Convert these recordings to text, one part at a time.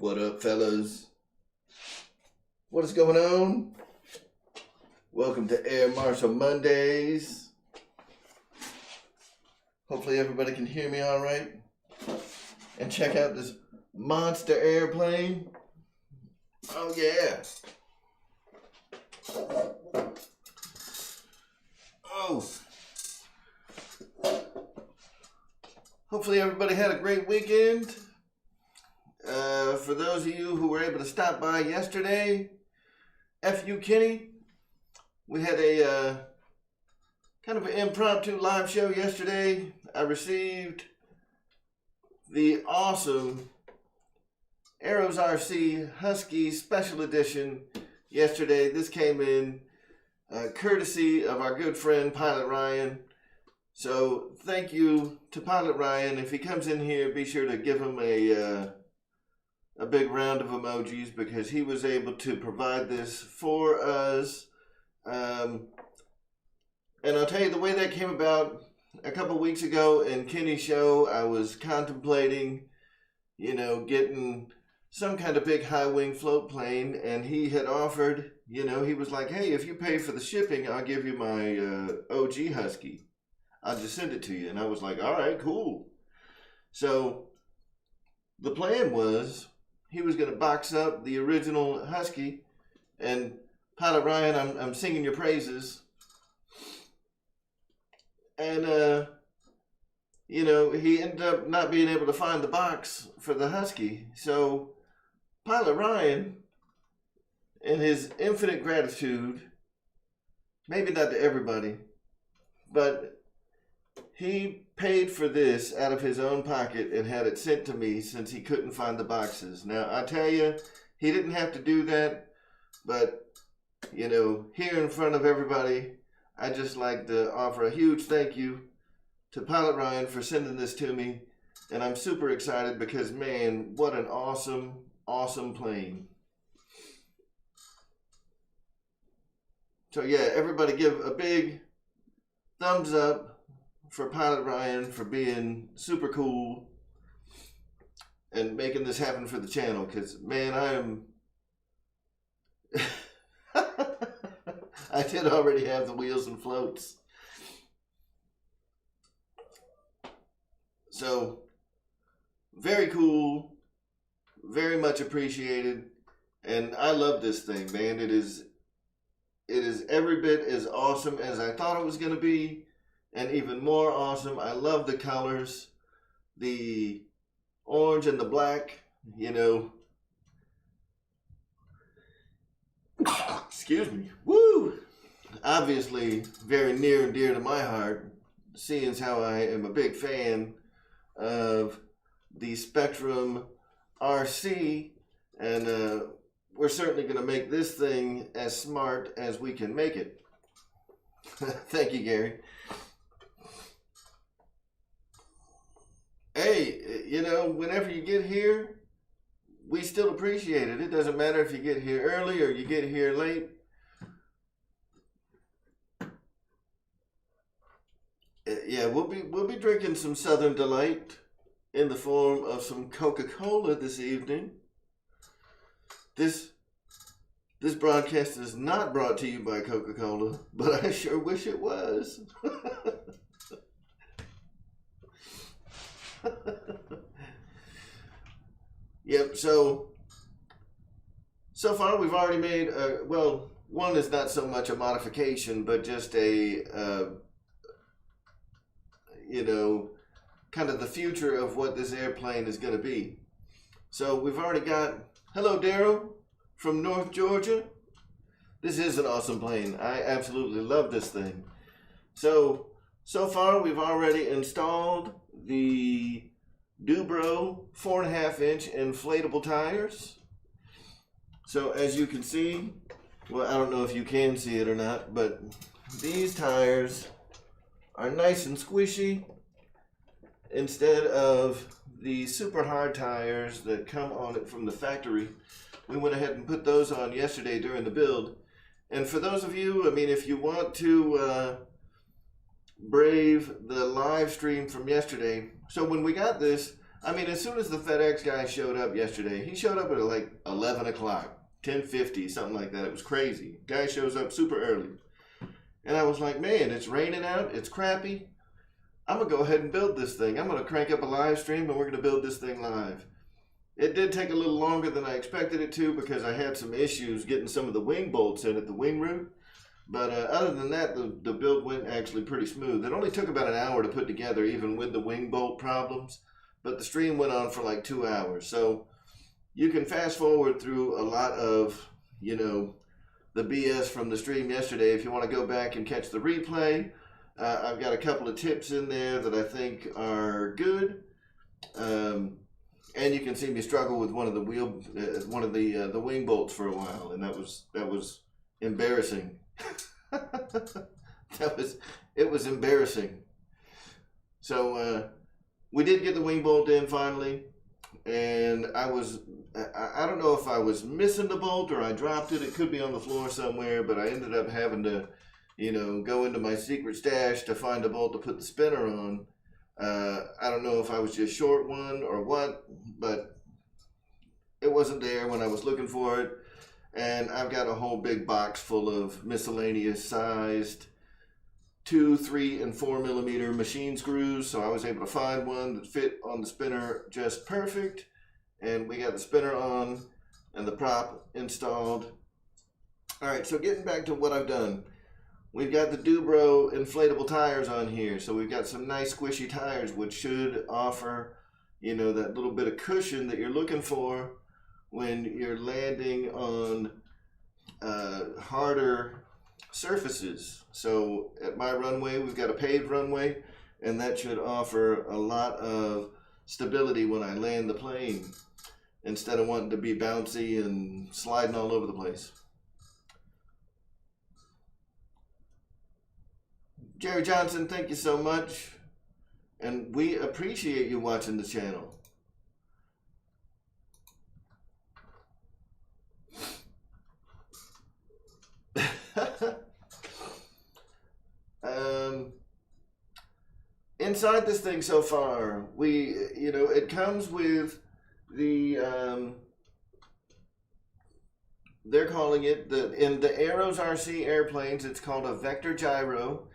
What up, fellas? What is going on? Welcome to Air Marshal Mondays. Hopefully everybody can hear me all right. And check out this monster airplane. Oh yeah. Oh. Hopefully everybody had a great weekend. For those of you who were able to stop by yesterday, F you Kenny, we had a kind of an impromptu live show yesterday. I received the awesome Arrows RC Husky Special Edition yesterday. This came in courtesy of our good friend Pilot Ryan. So thank you to Pilot Ryan. If he comes in here, be sure to give him a big round of emojis because he was able to provide this for us. And I'll tell you the way that came about. A couple weeks ago in Kenny's show, I was contemplating, getting some kind of big high wing float plane, and he had offered, he was like, hey, if you pay for the shipping, I'll give you my OG Husky. I'll just send it to you. And I was like, all right, cool. So the plan was he was going to box up the original Husky, and Pilot Ryan, I'm singing your praises. And, he ended up not being able to find the box for the Husky. So Pilot Ryan, in his infinite gratitude, maybe not to everybody, but he paid for this out of his own pocket and had it sent to me since he couldn't find the boxes. Now, I tell you, he didn't have to do that, but, here in front of everybody, I'd just like to offer a huge thank you to Pilot Ryan for sending this to me. And I'm super excited because, man, what an awesome, awesome plane. So, yeah, everybody give a big thumbs up for Pilot Ryan for being super cool and making this happen for the channel. Because, man, I am... I did already have the wheels and floats. So, very cool, very much appreciated, and I love this thing, man. It is every bit as awesome as I thought it was going to be, and even more awesome. I love the colors, the orange and the black, Excuse me. Woo! Obviously, very near and dear to my heart, seeing as how I am a big fan of the Spectrum RC, and we're certainly going to make this thing as smart as we can make it. Thank you, Gary. Hey, whenever you get here, we still appreciate it. It doesn't matter if you get here early or you get here late. Yeah, we'll be drinking some Southern Delight in the form of some Coca-Cola this evening. This broadcast is not brought to you by Coca-Cola, but I sure wish it was. Yep, so far we've already made, one is not so much a modification, but just a, kind of the future of what this airplane is going to be. So we've already got, hello Daryl from North Georgia. This is an awesome plane. I absolutely love this thing. So far we've already installed the Dubro 4.5-inch inflatable tires. So as you can see, well, I don't know if you can see it or not, but these tires are nice and squishy instead of the super hard tires that come on it from the factory. We went ahead and put those on yesterday during the build. And for those of you, if you want to brave the live stream from yesterday, so when we got this, I mean, as soon as the FedEx guy showed up yesterday, he showed up at like 11 o'clock, 10:50, something like that. It was crazy. Guy shows up super early. And I was like, man, it's raining out. It's crappy. I'm going to go ahead and build this thing. I'm going to crank up a live stream and we're going to build this thing live. It did take a little longer than I expected it to because I had some issues getting some of the wing bolts in at the wing root. But other than that, the build went actually pretty smooth. It only took about an hour to put together, even with the wing bolt problems. But the stream went on for like 2 hours. So you can fast forward through a lot of, you know, the BS from the stream yesterday if you want to go back and catch the replay. I've got a couple of tips in there that I think are good. And you can see me struggle with one of the wing bolts for a while, and that was embarrassing. It was embarrassing. So we did get the wing bolt in finally, and I don't know if I was missing the bolt or I dropped it. It could be on the floor somewhere, but I ended up having to, you know, go into my secret stash to find a bolt to put the spinner on. I don't know if I was just short one or what, but it wasn't there when I was looking for it. And I've got a whole big box full of miscellaneous sized 2, 3, and 4 millimeter machine screws. So I was able to find one that fit on the spinner just perfect. And we got the spinner on and the prop installed. All right, so getting back to what I've done. We've got the Dubro inflatable tires on here. So we've got some nice squishy tires, which should offer, you know, that little bit of cushion that you're looking for when you're landing on harder surfaces. So at my runway, we've got a paved runway, and that should offer a lot of stability when I land the plane instead of wanting to be bouncy and sliding all over the place. Jerry Johnson, thank you so much, and we appreciate you watching the channel. Inside this thing so far, it comes with the they're calling it in the Aeros RC airplanes, it's called a vector gyro,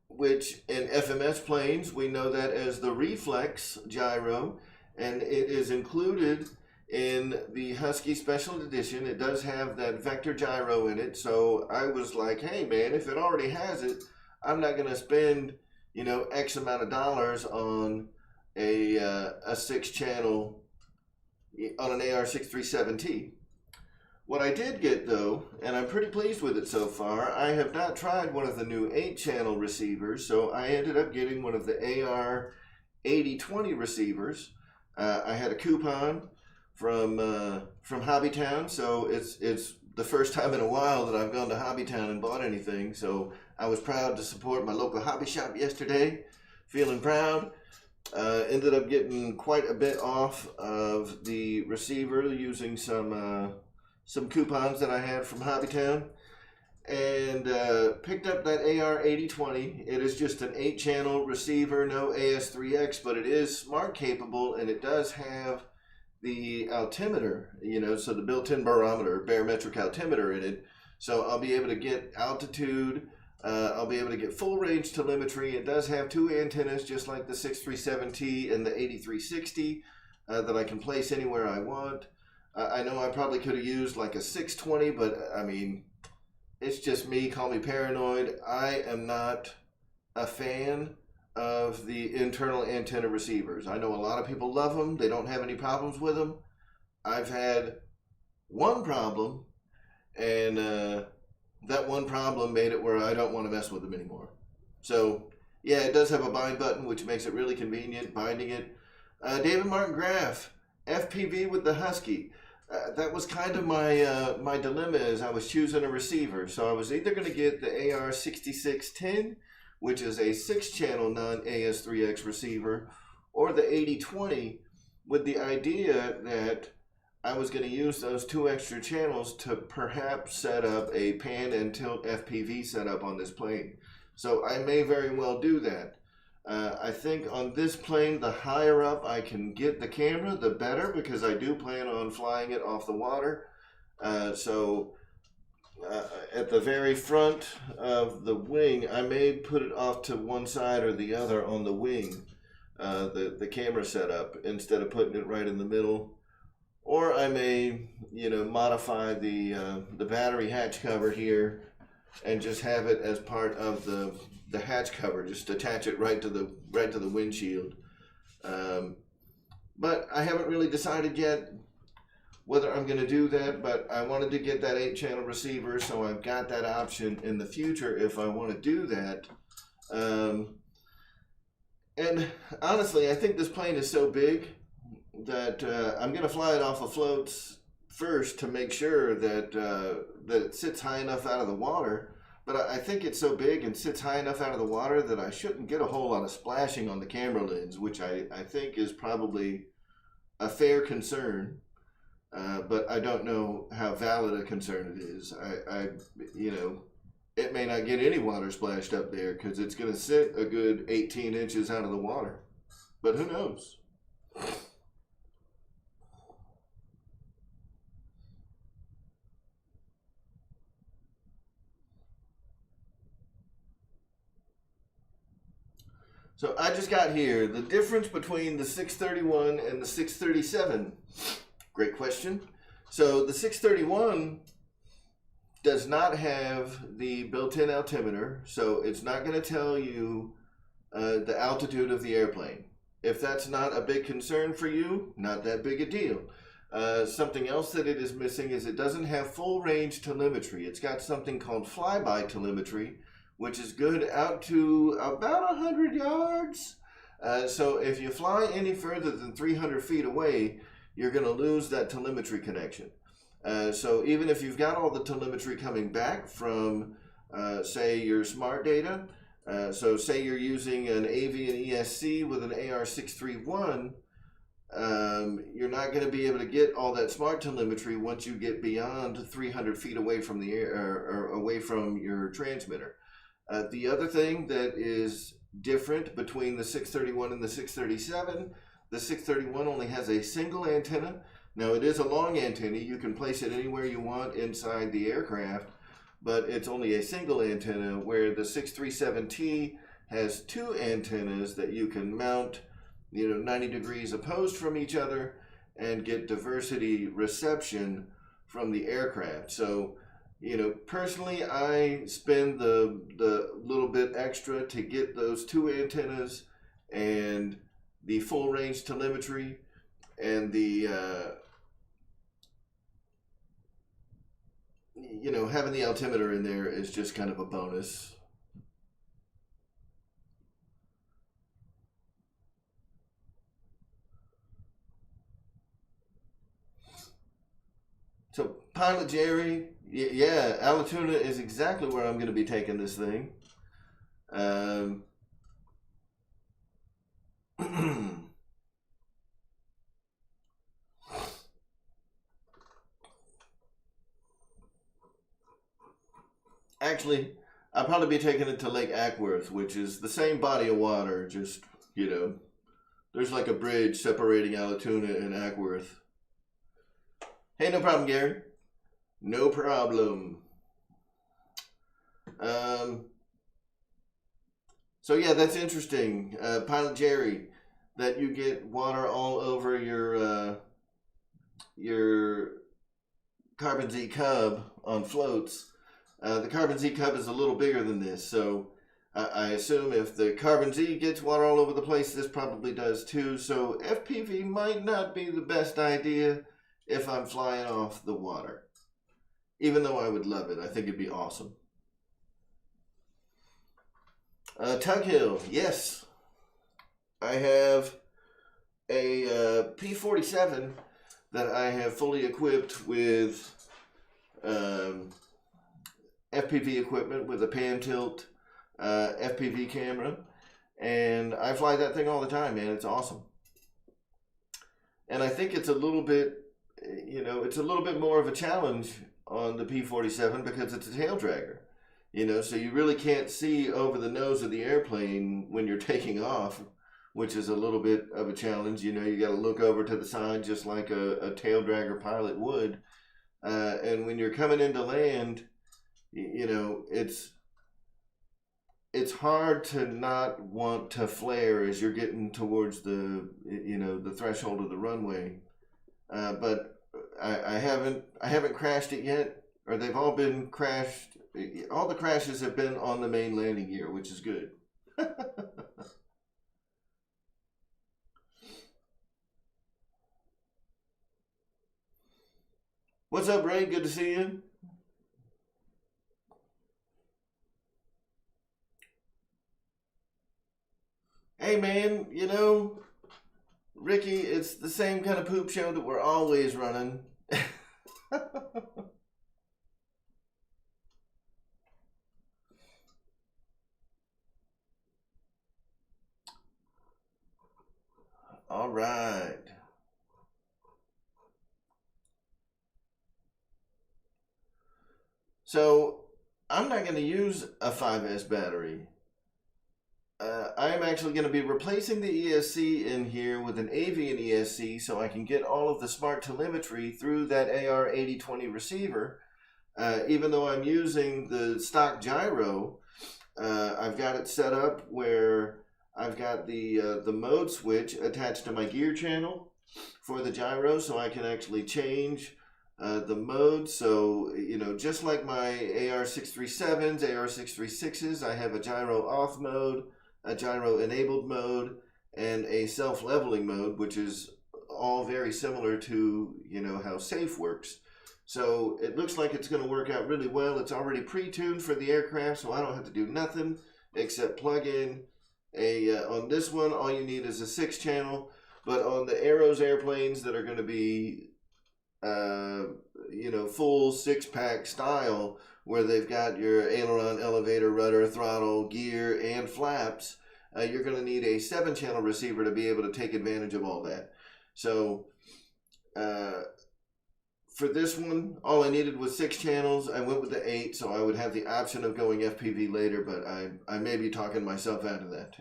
which in FMS planes we know that as the reflex gyro, and it is included in the Husky Special Edition. It does have that vector gyro in it, so I was like, hey man, if it already has it, I'm not going to spend, you know, X amount of dollars on a 6-channel, on an AR637T. What I did get though, and I'm pretty pleased with it so far, I have not tried one of the new 8-channel receivers, so I ended up getting one of the AR8020 receivers. I had a coupon from Hobbytown, so it's the first time in a while that I've gone to Hobbytown and bought anything, so I was proud to support my local hobby shop yesterday, feeling proud. Ended up getting quite a bit off of the receiver using some coupons that I had from Hobbytown, and picked up that AR8020. It is just an 8-channel receiver, no AS3X, but it is smart capable, and it does have the altimeter, you know, so the built-in barometric altimeter in it. So I'll be able to get altitude, I'll be able to get full range telemetry. It does have 2 antennas, just like the 637T and the 8360, that I can place anywhere I want. I know I probably could have used like a 620, but I mean, it's just me, call me paranoid. I am not a fan of the internal antenna receivers. I know a lot of people love them. They don't have any problems with them. I've had one problem, and that one problem made it where I don't want to mess with them anymore. So yeah, it does have a bind button, which makes it really convenient binding it. David Martin Graff, FPV with the Husky. That was kind of my dilemma as I was choosing a receiver. So I was either going to get the AR6610, which is a 6-channel non-AS3X receiver, or the 8020, with the idea that I was going to use those 2 extra channels to perhaps set up a pan and tilt FPV setup on this plane. So I may very well do that. I think on this plane, the higher up I can get the camera, the better, because I do plan on flying it off the water. So at the very front of the wing, I may put it off to one side or the other on the wing, the camera setup, instead of putting it right in the middle. Or I may, modify the battery hatch cover here and just have it as part of the hatch cover, just attach it right to the windshield. But I haven't really decided yet whether I'm going to do that, but I wanted to get that 8-channel receiver, so I've got that option in the future if I want to do that. And honestly, I think this plane is so big that I'm going to fly it off of floats first to make sure that that it sits high enough out of the water. But I think it's so big and sits high enough out of the water that I shouldn't get a whole lot of splashing on the camera lens, which I think is probably a fair concern. But I don't know how valid a concern it is. It may not get any water splashed up there because it's going to sit a good 18 inches out of the water. But who knows? So I just got here the difference between the 631 and the 637. Great question. So the 631 does not have the built-in altimeter, so it's not going to tell you the altitude of the airplane. If that's not a big concern for you, not that big a deal. Something else that it is missing is it doesn't have full range telemetry. It's got something called flyby telemetry, which is good out to about 100 yards. So if you fly any further than 300 feet away, you're going to lose that telemetry connection. So even if you've got all the telemetry coming back from, say, your smart data, so say you're using an Avian ESC with an AR631, you're not going to be able to get all that smart telemetry once you get beyond 300 feet away from the air, or away from your transmitter. The other thing that is different between the 631 and the 637, the 631 only has a single antenna. Now it is a long antenna. You can place it anywhere you want inside the aircraft, but it's only a single antenna, where the 637T has 2 antennas that you can mount 90 degrees opposed from each other and get diversity reception from the aircraft. So personally, I spend the little bit extra to get those 2 antennas and the full range telemetry, and the having the altimeter in there is just kind of a bonus. So Pilot Jerry, yeah, Allatoona is exactly where I'm going to be taking this thing. Actually, I'll probably be taking it to Lake Ackworth, which is the same body of water, just, there's like a bridge separating Allatoona and Ackworth. Hey, no problem, Gary. No problem. So yeah, that's interesting, Pilot Jerry, that you get water all over your Carbon Z Cub on floats. The Carbon Z Cub is a little bigger than this, so I assume if the Carbon Z gets water all over the place, this probably does too. So FPV might not be the best idea if I'm flying off the water. Even though I would love it. I think it'd be awesome. Tug Hill, yes. I have a P47 that I have fully equipped with FPV equipment, with a pan tilt FPV camera, and I fly that thing all the time, man. It's awesome. And I think it's a little bit, it's a little bit more of a challenge on the P47 because it's a tail dragger. You know, so you really can't see over the nose of the airplane when you're taking off, which is a little bit of a challenge. You know, you got to look over to the side just like a tail dragger pilot would. And when you're coming into land, you know, it's hard to not want to flare as you're getting towards the, you know, the threshold of the runway. But I haven't crashed it yet, or they've all been crashed. All the crashes have been on the main landing gear, which is good. What's up, Ray? Good to see you. Hey, man, you know, Ricky, it's the same kind of poop show that we're always running. All right. So I'm not going to use a 5S battery. I'm actually going to be replacing the ESC in here with an avian ESC so I can get all of the smart telemetry through that AR8020 receiver. Even though I'm using the stock gyro, I've got it set up where I've got the mode switch attached to my gear channel for the gyro, so I can actually change the mode. So, you know, just like my AR637s, AR636s, I have a gyro off mode, a gyro enabled mode, and a self-leveling mode, which is all very similar to, you know, how safe works. So it looks like it's going to work out really well. It's already pre-tuned for the aircraft, so I don't have to do nothing except plug in on this one, all you need is a 6-channel, but on the Aeros airplanes that are going to be, you know, full 6-pack style, where they've got your aileron, elevator, rudder, throttle, gear, and flaps, you're going to need a 7-channel receiver to be able to take advantage of all that. So for this one, all I needed was 6 channels. I went with the 8, so I would have the option of going FPV later, but I may be talking myself out of that.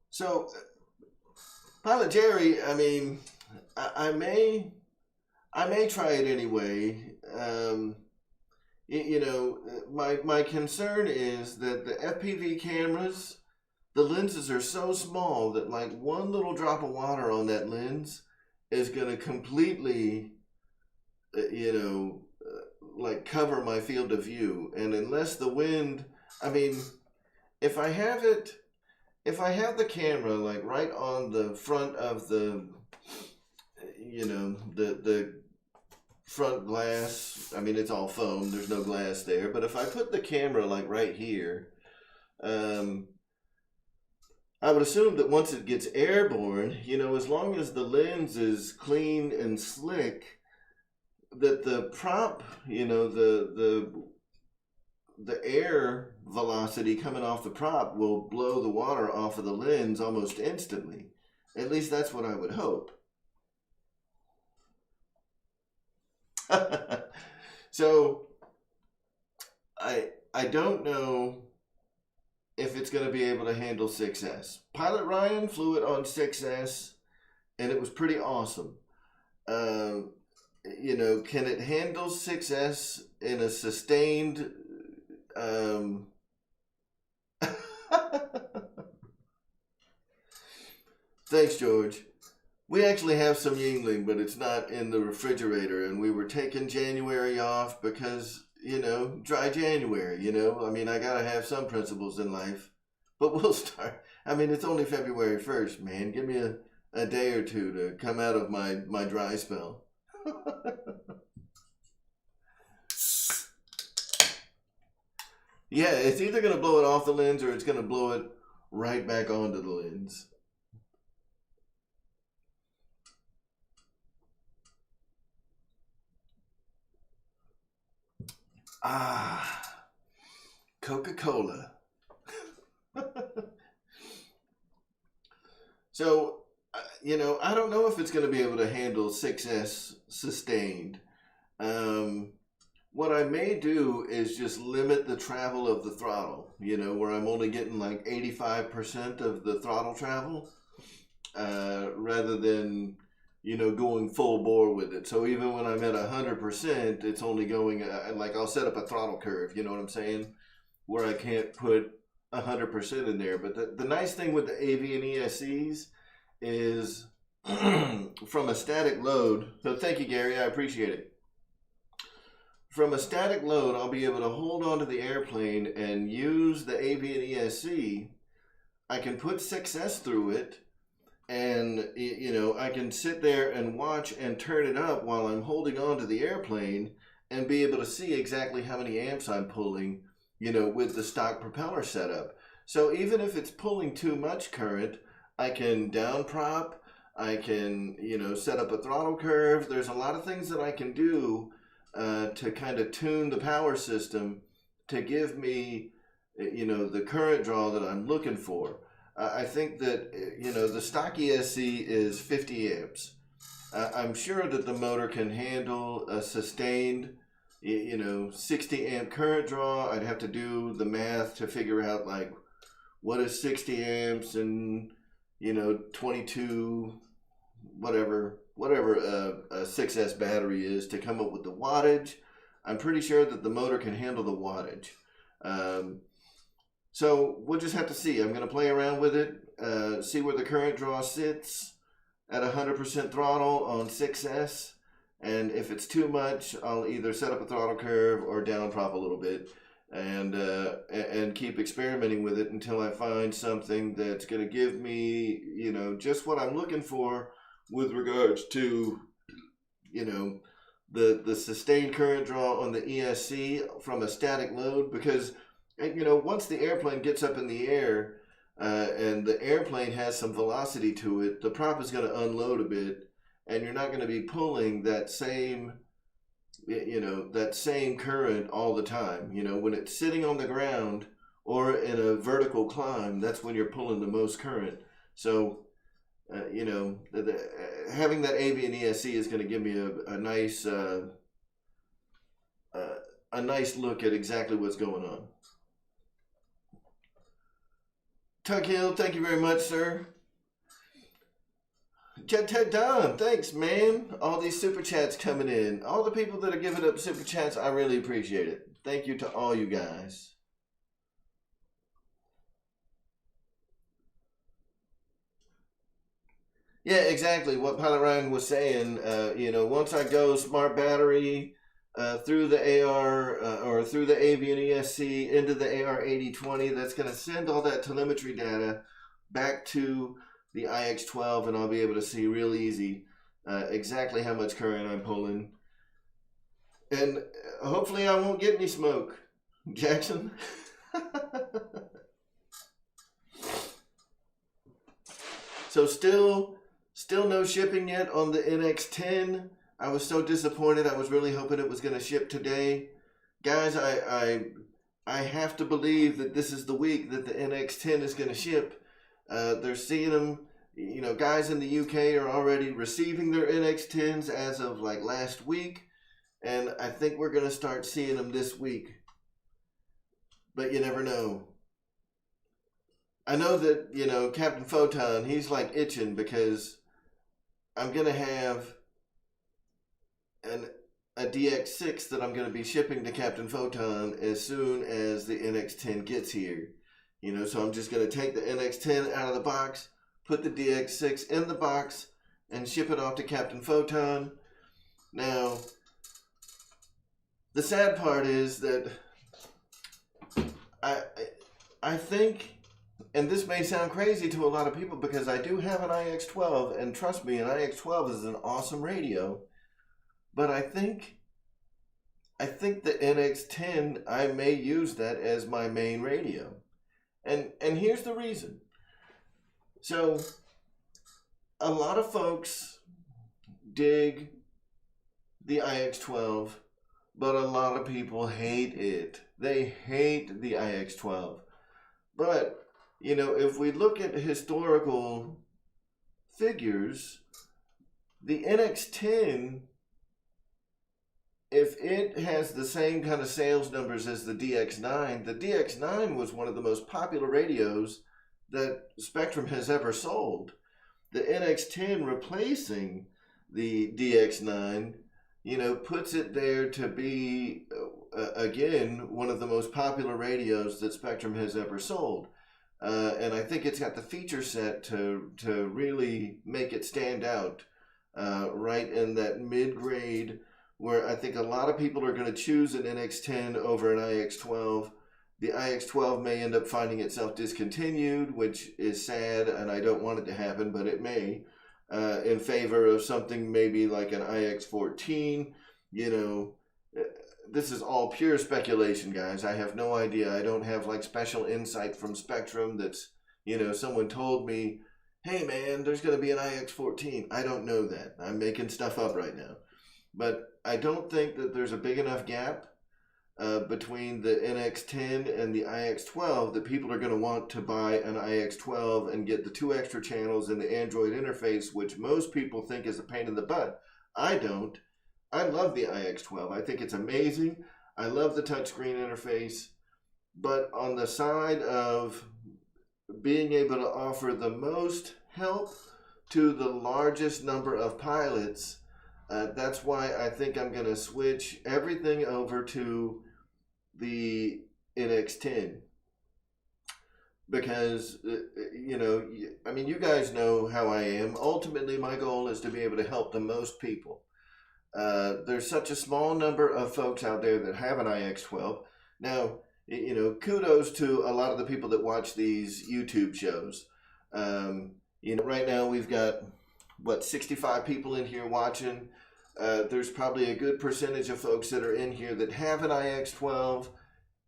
So, Pilot Jerry, I mean, I may try it anyway. You know, my concern is that the FPV cameras, the lenses are so small that like one little drop of water on that lens is going to completely, you know, like cover my field of view. And unless the wind, I mean, if I have the camera like right on the front of the, you know, the front glass, I mean, it's all foam, there's no glass there, but if I put the camera like right here, I would assume that once it gets airborne, you know, as long as the lens is clean and slick, that the prop, you know, the air velocity coming off the prop will blow the water off of the lens almost instantly. At least that's what I would hope. So I don't know if it's going to be able to handle 6S. Pilot Ryan flew it on 6S, and it was pretty awesome. You know, can it handle 6S in a sustained Thanks, George. We actually have some Yingling, but it's not in the refrigerator, and we were taking January off because, you know, dry January, you know. I mean, I gotta have some principles in life. But we'll start. I mean, it's only February 1st, man. Give me a day or two to come out of my dry spell. Yeah, it's either going to blow it off the lens or it's going to blow it right back onto the lens. Coca-Cola. So, I don't know if it's going to be able to handle 6S sustained. What I may do is just limit the travel of the throttle, where I'm only getting like 85% of the throttle travel, rather than, going full bore with it. So even when I'm at 100%, it's only going, like I'll set up a throttle curve, you know what I'm saying? Where I can't put 100% in there. But the nice thing with the AV and ESCs is from a static load, so thank you, Gary, I appreciate it. From a static load, I'll be able to hold onto the airplane and use the AV and ESC. I can put 6S through it, and I can sit there and watch and turn it up while I'm holding onto the airplane and be able to see exactly how many amps I'm pulling, with the stock propeller setup. So even if it's pulling too much current, I can down prop, I can, set up a throttle curve. There's a lot of things that I can do to kind of tune the power system to give me, the current draw that I'm looking for. I think that, the stock ESC is 50 amps. I'm sure that the motor can handle a sustained, 60 amp current draw. I'd have to do the math to figure out, like, what is 60 amps and, 22, whatever a 6S battery is, to come up with the wattage. I'm pretty sure that the motor can handle the wattage. So we'll just have to see. I'm going to play around with it, see where the current draw sits at 100% throttle on 6S. And if it's too much, I'll either set up a throttle curve or down prop a little bit, and keep experimenting with it until I find something that's going to give me, just what I'm looking for with regards to, the sustained current draw on the ESC from a static load. Because, once the airplane gets up in the air, and the airplane has some velocity to it, the prop is going to unload a bit, and you're not going to be pulling that same, that same current all the time. When it's sitting on the ground or in a vertical climb, that's when you're pulling the most current. So, having that AV and ESC is going to give me a nice look at exactly what's going on. Tuck Hill, thank you very much, sir. Jet Tech Don, thanks, man. All these super chats coming in. All the people that are giving up super chats, I really appreciate it. Thank you to all you guys. Yeah, exactly what Pilot Ryan was saying. Once I go smart battery through the AR or through the AV and ESC into the AR8020, that's going to send all that telemetry data back to the IX12, and I'll be able to see real easy exactly how much current I'm pulling. And hopefully I won't get any smoke, Jackson. So still no shipping yet on the NX10. I was so disappointed. I was really hoping it was going to ship today. Guys, I have to believe that this is the week that the NX10 is going to ship. They're seeing them, guys in the UK are already receiving their NX10s as of like last week. And I think we're going to start seeing them this week. But you never know. I know that, Captain Photon, he's like itching because I'm going to have a DX6 that I'm going to be shipping to Captain Photon as soon as the NX10 gets here. So I'm just going to take the NX10 out of the box, put the DX6 in the box, and ship it off to Captain Photon. Now, the sad part is that I think, and this may sound crazy to a lot of people because I do have an IX12, and trust me, an IX12 is an awesome radio, but I think the NX10, I may use that as my main radio. And here's the reason. So, a lot of folks dig the IX12, but a lot of people hate it. They hate the iX12. But, you know, if we look at historical figures, the NX10, if it has the same kind of sales numbers as the DX9, the DX9 was one of the most popular radios that Spectrum has ever sold. The NX10 replacing the DX9, you know, puts it there to be, again, one of the most popular radios that Spectrum has ever sold. And I think it's got the feature set to really make it stand out right in that mid-grade where I think a lot of people are going to choose an NX10 over an iX12. The iX12 may end up finding itself discontinued, which is sad, and I don't want it to happen, but it may, in favor of something maybe like an iX14. You know, this is all pure speculation, guys. I have no idea. I don't have like special insight from Spectrum that's, you know, someone told me, hey man, there's going to be an iX14. I don't know that. I'm making stuff up right now. But I don't think that there's a big enough gap between the NX10 and the iX12 that people are going to want to buy an iX12 and get the 2 extra channels in the Android interface, which most people think is a pain in the butt. I don't. I love the iX12. I think it's amazing. I love the touchscreen interface. But on the side of being able to offer the most help to the largest number of pilots, that's why I think I'm going to switch everything over to the NX10. Because, you know, I mean, you guys know how I am. Ultimately, my goal is to be able to help the most people. There's such a small number of folks out there that have an iX12. Now, you know, kudos to a lot of the people that watch these YouTube shows. You know, right now we've got, what, 65 people in here watching. There's probably a good percentage of folks that are in here that have an iX12,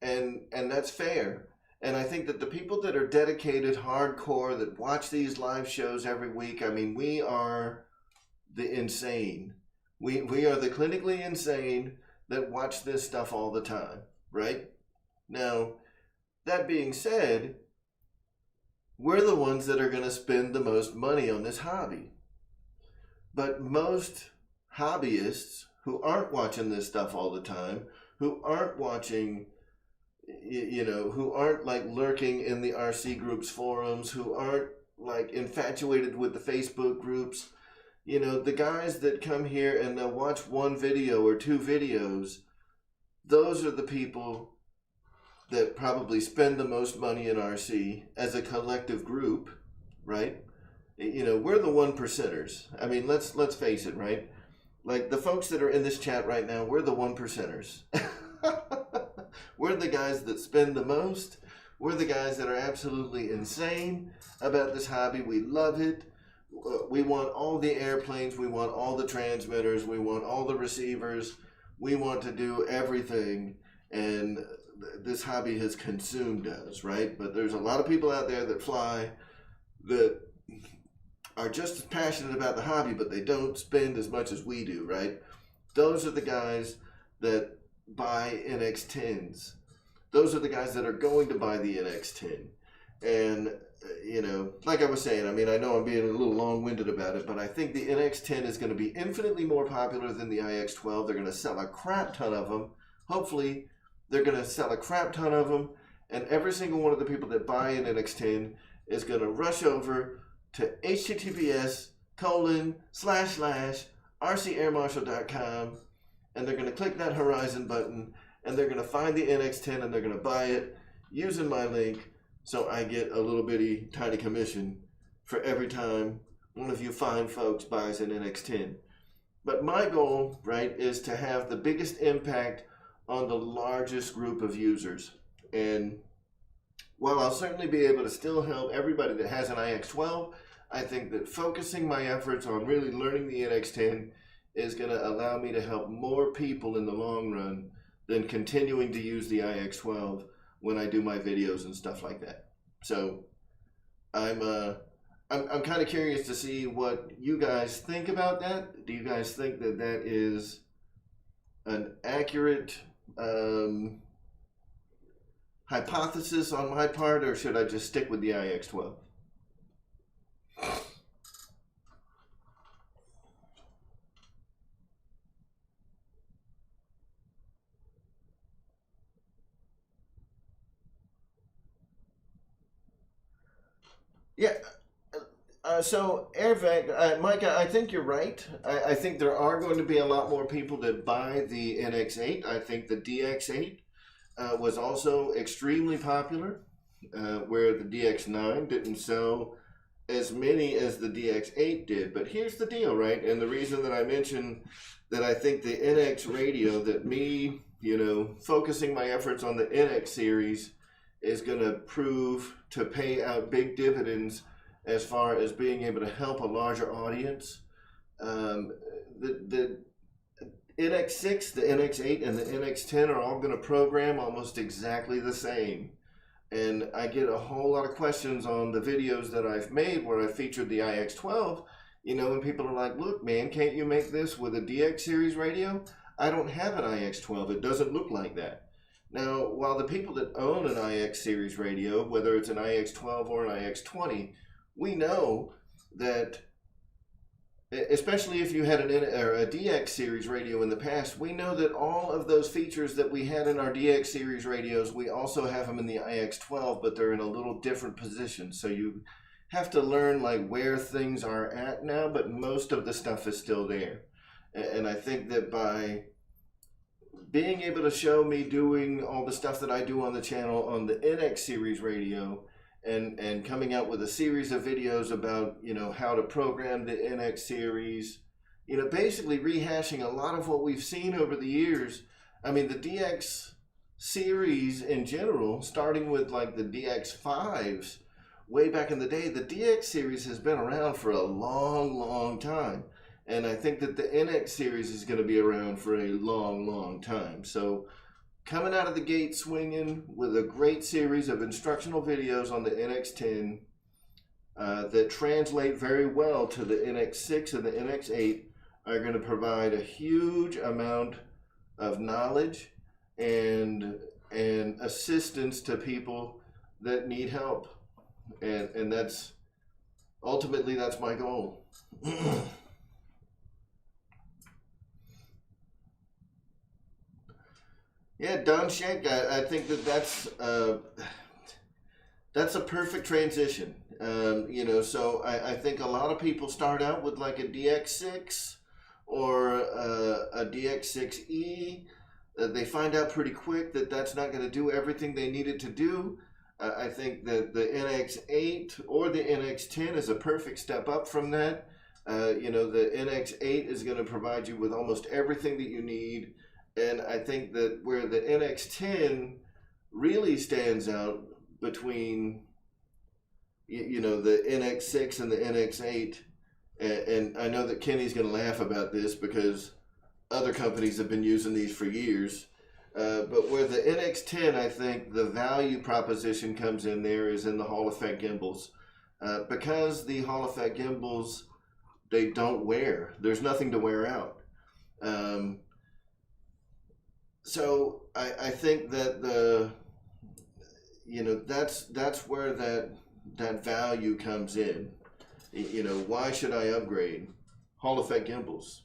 and that's fair. And I think that the people that are dedicated, hardcore, that watch these live shows every week, I mean, we are the insane. We are the clinically insane that watch this stuff all the time, right? Now, that being said, we're the ones that are going to spend the most money on this hobby. But most hobbyists who aren't watching this stuff all the time, who aren't watching, you know, who aren't like lurking in the RC groups forums, who aren't like infatuated with the Facebook groups, you know, the guys that come here and they'll watch one video or 2 videos, those are the people that probably spend the most money in RC as a collective group, right? You know, we're the 1%ers. I mean, let's face it, right? Like the folks that are in this chat right now, we're the 1%ers. We're the guys that spend the most. We're the guys that are absolutely insane about this hobby. We love it. We want all the airplanes. We want all the transmitters. We want all the receivers. We want to do everything. And this hobby has consumed us, right? But there's a lot of people out there that fly that are just as passionate about the hobby, but they don't spend as much as we do, right? Those are the guys that buy NX10s. Those are the guys that are going to buy the NX10. And, you know, like I was saying, I mean, I know I'm being a little long-winded about it, but I think the NX10 is going to be infinitely more popular than the iX12. They're going to sell a crap ton of them. Hopefully, they're going to sell a crap ton of them, and every single one of the people that buy an NX10 is going to rush over to https://rcairmarshal.com, and they're going to click that Horizon button, and they're going to find the NX10, and they're going to buy it using my link, so I get a little bitty tiny commission for every time one of you fine folks buys an NX10. But my goal, right, is to have the biggest impact on the largest group of users. And while I'll certainly be able to still help everybody that has an iX12, I think that focusing my efforts on really learning the NX10 is going to allow me to help more people in the long run than continuing to use the iX12 when I do my videos and stuff like that. So I'm kind of curious to see what you guys think about that. Do you guys think that that is an accurate hypothesis on my part, or should I just stick with the IX12? Yeah. So Airvac, Mike, I think you're right. I think there are going to be a lot more people that buy the NX8. I think the DX8 was also extremely popular, where the DX9 didn't sell as many as the DX8 did. But here's the deal, right? And the reason that I mentioned that I think the NX radio, that me, focusing my efforts on the NX series is going to prove to pay out big dividends as far as being able to help a larger audience. The NX6, the NX8, and the NX10 are all going to program almost exactly the same. And I get a whole lot of questions on the videos that I've made where I featured the IX12, and people are like, look, man, can't you make this with a DX series radio? I don't have an IX12. It doesn't look like that. Now, while the people that own an IX series radio, whether it's an IX12 or an IX20, we know that, especially if you had a DX series radio in the past, we know that all of those features that we had in our DX series radios, we also have them in the IX12, but they're in a little different position. So you have to learn like where things are at now, but most of the stuff is still there. And I think that by being able to show me doing all the stuff that I do on the channel on the NX series radio, and coming out with a series of videos about, how to program the NX series, basically rehashing a lot of what we've seen over the years. I mean, the DX series in general, starting with like the DX5s way back in the day, the DX series has been around for a long, long time. And I think that the NX series is going to be around for a long, long time. So coming out of the gate swinging with a great series of instructional videos on the NX10 that translate very well to the NX6 and the NX8 are going to provide a huge amount of knowledge and assistance to people that need help. And that's ultimately, that's my goal. Yeah, Don Shank, I think that's a perfect transition. So I think a lot of people start out with like a DX6 or a DX6E. They find out pretty quick that that's not going to do everything they need it to do. I think that the NX8 or the NX10 is a perfect step up from that. The NX8 is going to provide you with almost everything that you need. And I think that where the NX10 really stands out between, the NX6 and the NX8, and I know that Kenny's going to laugh about this because other companies have been using these for years, but where the NX10, I think the value proposition comes in there is in the Hall effect gimbals. Because the Hall effect gimbals, they don't wear. There's nothing to wear out. So I think that that's where that value comes in. Why should I upgrade? Hall effect gimbals.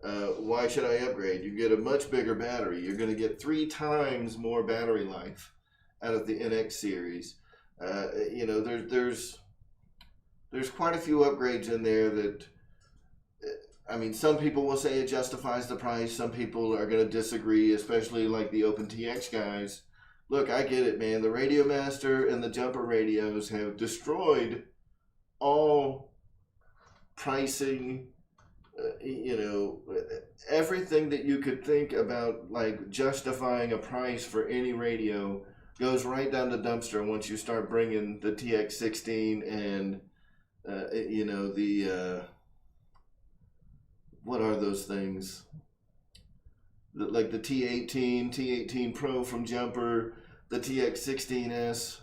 Why should I upgrade? You get a much bigger battery. You're going to get 3 times more battery life out of the NX series. There's quite a few upgrades in there that, some people will say it justifies the price. Some people are going to disagree, especially like the OpenTX guys. Look, I get it, man. The Radio Master and the Jumper radios have destroyed all pricing, everything that you could think about, like justifying a price for any radio goes right down the dumpster once you start bringing the TX16 and, what are those things? Like the T18 Pro from Jumper, the TX16S,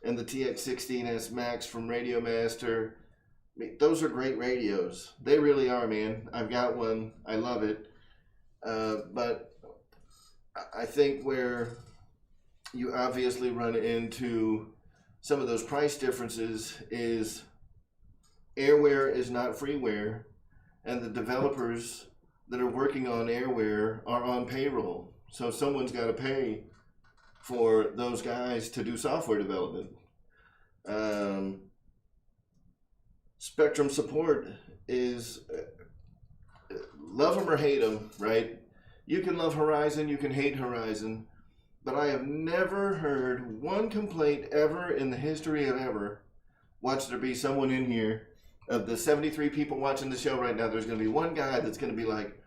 and the TX16S Max from Radio Master. Those are great radios. They really are, man. I've got one. I love it. But I think where you obviously run into some of those price differences is airware is not freeware, and the developers that are working on airware are on payroll. So someone's got to pay for those guys to do software development. Spectrum support is love them or hate them, right? You can love Horizon, you can hate Horizon, but I have never heard one complaint ever in the history of ever. Watch there be someone in here, of the 73 people watching the show right now, there's going to be one guy that's going to be like,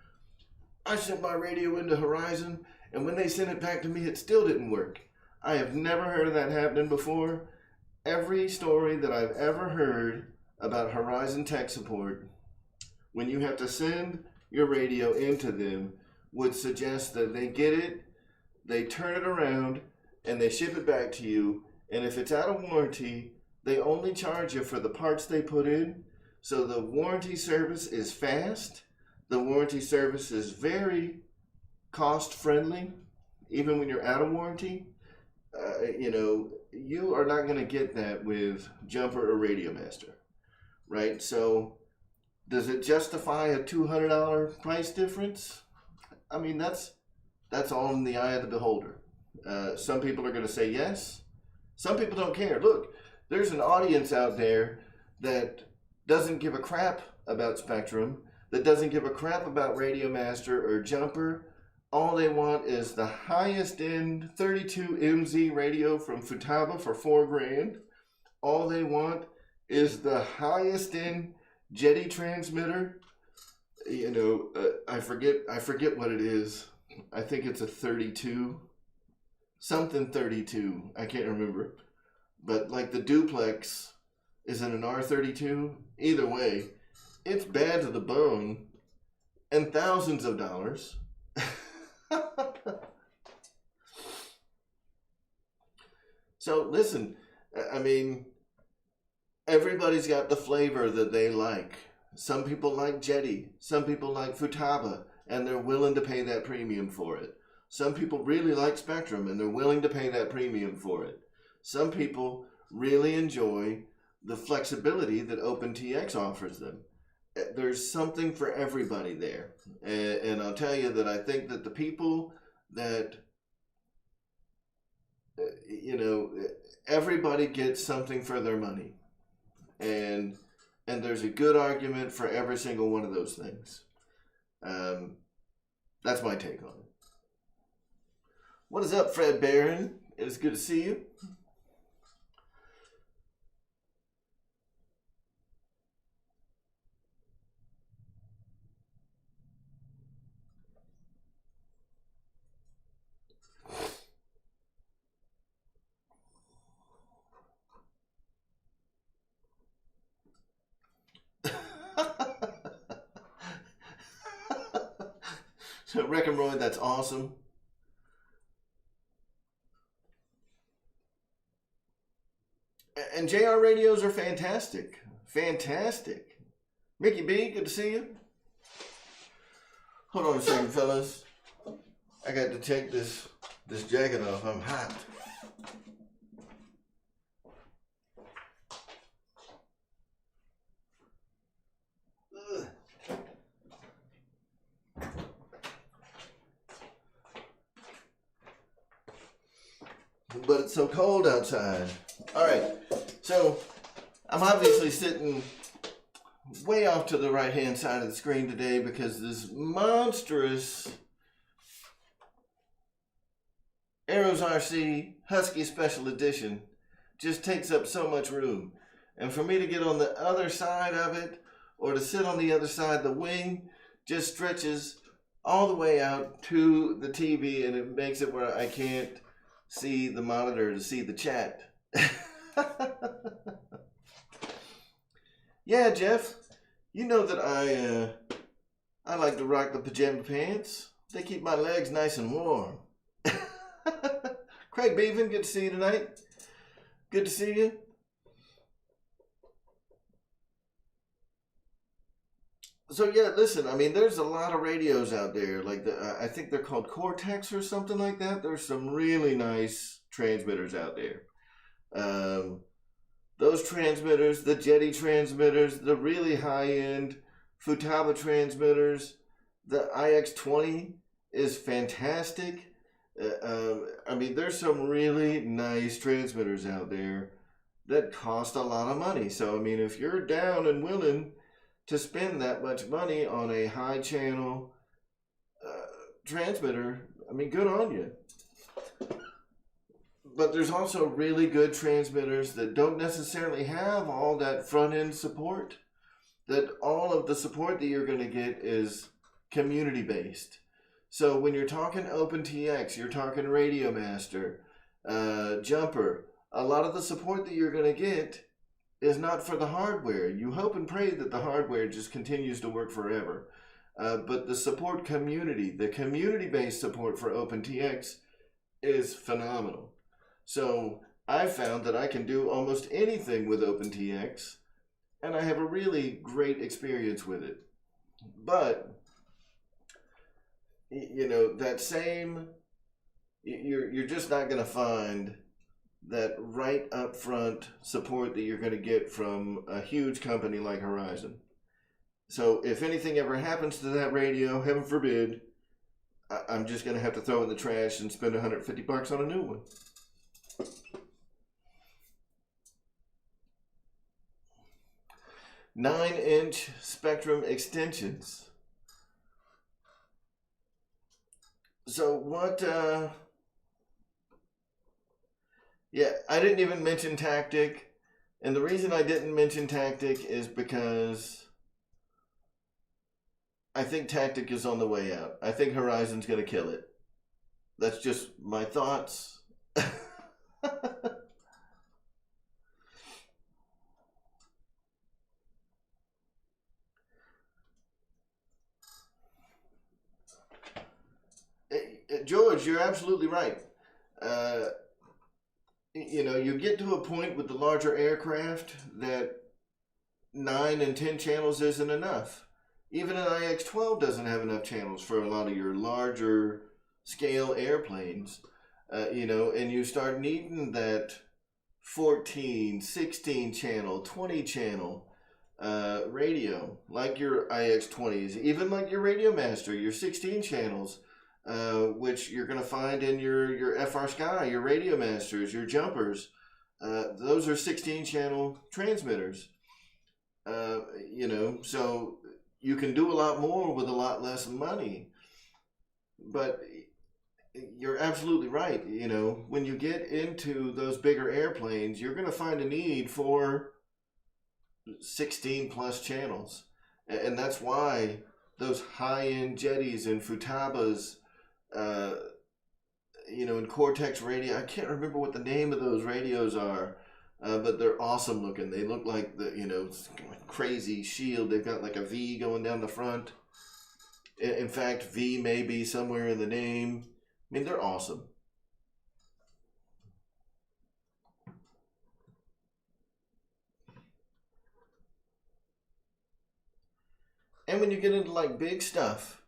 I sent my radio into Horizon, and when they sent it back to me, it still didn't work. I have never heard of that happening before. Every story that I've ever heard about Horizon tech support, when you have to send your radio into them, would suggest that they get it, they turn it around, and they ship it back to you. And if it's out of warranty, they only charge you for the parts they put in. So the warranty service is fast. The warranty service is very cost friendly, even when you're out of warranty. You are not going to get that with Jumper or Radio Master, right? So does it justify a $200 price difference? I mean, that's all in the eye of the beholder. Some people are going to say yes. Some people don't care. Look, there's an audience out there that doesn't give a crap about Spectrum, that doesn't give a crap about Radio Master or Jumper. All they want is the highest end 32 MZ radio from Futaba for $4,000. All they want is the highest end Jetty transmitter. I forget what it is. I think it's a 32, something 32. I can't remember. But like the duplex is in an R32. Either way, it's bad to the bone and thousands of dollars. So listen, I mean, everybody's got the flavor that they like. Some people like Jetty, some people like Futaba, and they're willing to pay that premium for it. Some people really like Spectrum, and they're willing to pay that premium for it. Some people really enjoy the flexibility that OpenTX offers them. There's something for everybody there. And I'll tell you that I think that the people that, everybody gets something for their money. And there's a good argument for every single one of those things. That's my take on it. What is up, Fred Barron? It is good to see you. So, Wreck and Roy, that's awesome. And JR radios are fantastic. Fantastic. Mickey B, good to see you. Hold on a second, fellas. I got to take this jacket off. I'm hot. But it's so cold outside. All right, so I'm obviously sitting way off to the right-hand side of the screen today because this monstrous Arrows RC Husky Special Edition just takes up so much room. And for me to get on the other side of it or to sit on the other side of the wing just stretches all the way out to the TV, and it makes it where I can't see the monitor to see the chat. Yeah, Jeff, you know that I like to rock the pajama pants. They keep my legs nice and warm. Craig Beaven, good to see you tonight. Good to see you. So yeah, listen, I mean, there's a lot of radios out there. Like I think they're called Cortex or something like that. There's some really nice transmitters out there. Those transmitters, the Jetty transmitters, the really high-end Futaba transmitters, the iX20 is fantastic. I mean, there's some really nice transmitters out there that cost a lot of money. So, I mean, if you're down and willing to spend that much money on a high-channel transmitter, I mean, good on you. But there's also really good transmitters that don't necessarily have all that front-end support. That all of the support that you're going to get is community-based. So when you're talking OpenTX, you're talking Radio Master, Jumper, a lot of the support that you're going to get is not for the hardware. You hope and pray that the hardware just continues to work forever. But the support community, the community-based support for OpenTX is phenomenal. So I found that I can do almost anything with OpenTX, and I have a really great experience with it. But, you know, that same, you're just not going to find that right up front support that you're going to get from a huge company like Horizon. So if anything ever happens to that radio, heaven forbid, I'm just going to have to throw it in the trash and spend $150 on a new one. Nine-inch Spectrum extensions. So what, yeah, I didn't even mention Tactic. And the reason I didn't mention Tactic is because I think Tactic is on the way out. I think Horizon's going to kill it. That's just my thoughts. George, you're absolutely right. You know, you get to a point with the larger aircraft that 9 and 10 channels isn't enough. Even an iX-12 doesn't have enough channels for a lot of your larger scale airplanes. You know, and you start needing that 14, 16 channel, 20 channel radio, like your iX-20s, even like your Radio Master, your 16 channels. Which you're going to find in your FR Sky, your Radio Masters, your Jumpers. Those are 16-channel transmitters. You know, so you can do a lot more with a lot less money. But you're absolutely right. You know, when you get into those bigger airplanes, you're going to find a need for 16-plus channels. And that's why those high-end Jetties and Futabas, you know, in Cortex radio, I can't remember what the name of those radios are, but they're awesome looking. They look like the, you know, crazy shield. They've got like a V going down the front. In fact, V may be somewhere in the name. I mean, they're awesome. And when you get into like big stuff,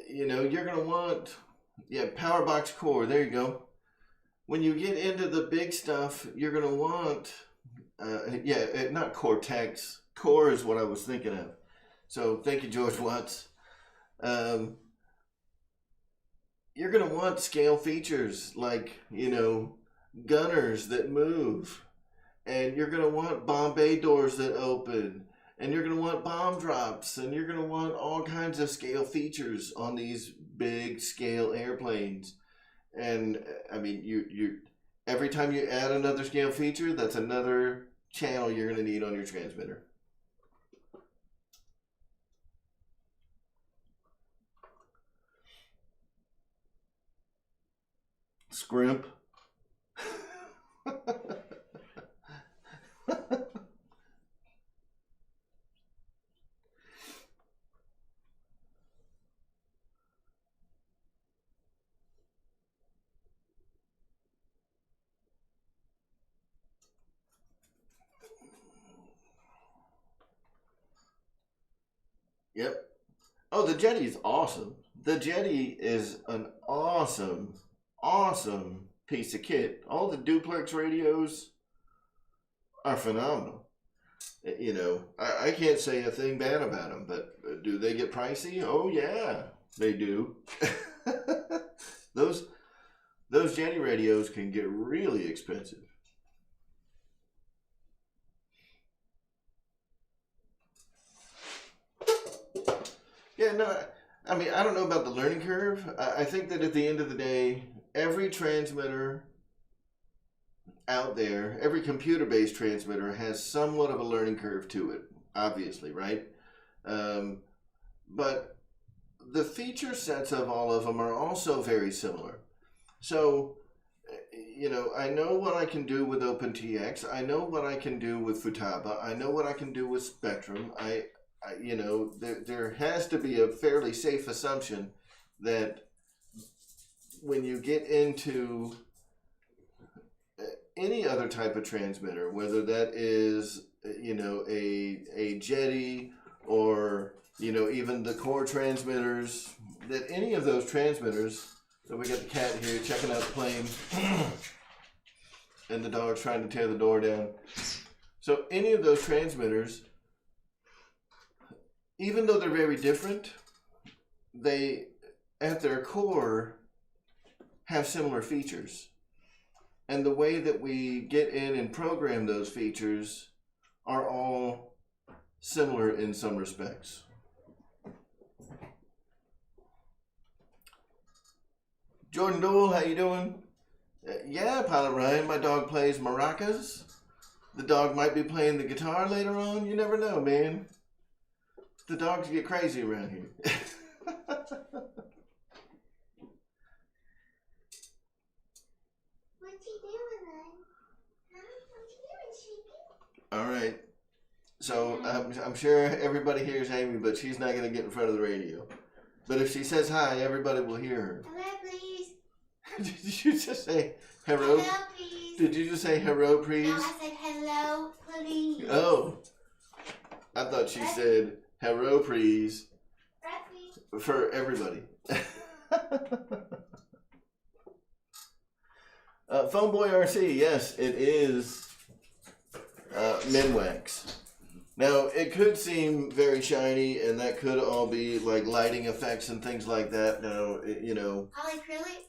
you know, you're going to want, yeah, power box core. There you go. When you get into the big stuff, you're going to want, yeah, not Cortex. Core is what I was thinking of. So thank you, George Watts. You're going to want scale features like, you know, gunners that move. And you're going to want bomb bay doors that open. And you're going to want bomb drops, and you're going to want all kinds of scale features on these big scale airplanes. And I mean, you every time you add another scale feature, that's another channel you're going to need on your transmitter. Scrimp. Yep. Oh, the Jetty is awesome. The Jetty is an awesome piece of kit. All the duplex radios are phenomenal. You know, I can't say a thing bad about them, but do they get pricey? Oh yeah, they do. Those Jenny radios can get really expensive. Yeah, no, I mean, I don't know about the learning curve. I think that at the end of the day, every transmitter out there, every computer-based transmitter has somewhat of a learning curve to it, obviously, right? But the feature sets of all of them are also very similar. So, you know, I know what I can do with OpenTX. I know what I can do with Futaba. I know what I can do with Spectrum. You know, there has to be a fairly safe assumption that when you get into any other type of transmitter, whether that is, you know, a Jetty or, you know, even the core transmitters, that any of those transmitters, so we got the cat here checking out the plane and the dog's trying to tear the door down. So any of those transmitters, even though they're very different, they, at their core, have similar features. And the way that we get in and program those features are all similar in some respects. Jordan Dole, how you doing? Yeah, Pilot Ryan, my dog plays maracas. The dog might be playing the guitar later on. You never know, man. The dogs get crazy around here. All right. So I'm sure everybody hears Amy, but she's not going to get in front of the radio. But if she says hi, everybody will hear her. Hello, please. Did you just say hello? Hello, please. Did you just say hello, please? No, I said hello, please. Oh. I thought she said hello, please. Right, For everybody. Phone Boy RC, yes, it is Minwax. Now, it could seem very shiny, and that could all be like lighting effects and things like that. Now, you know. Polyacrylic?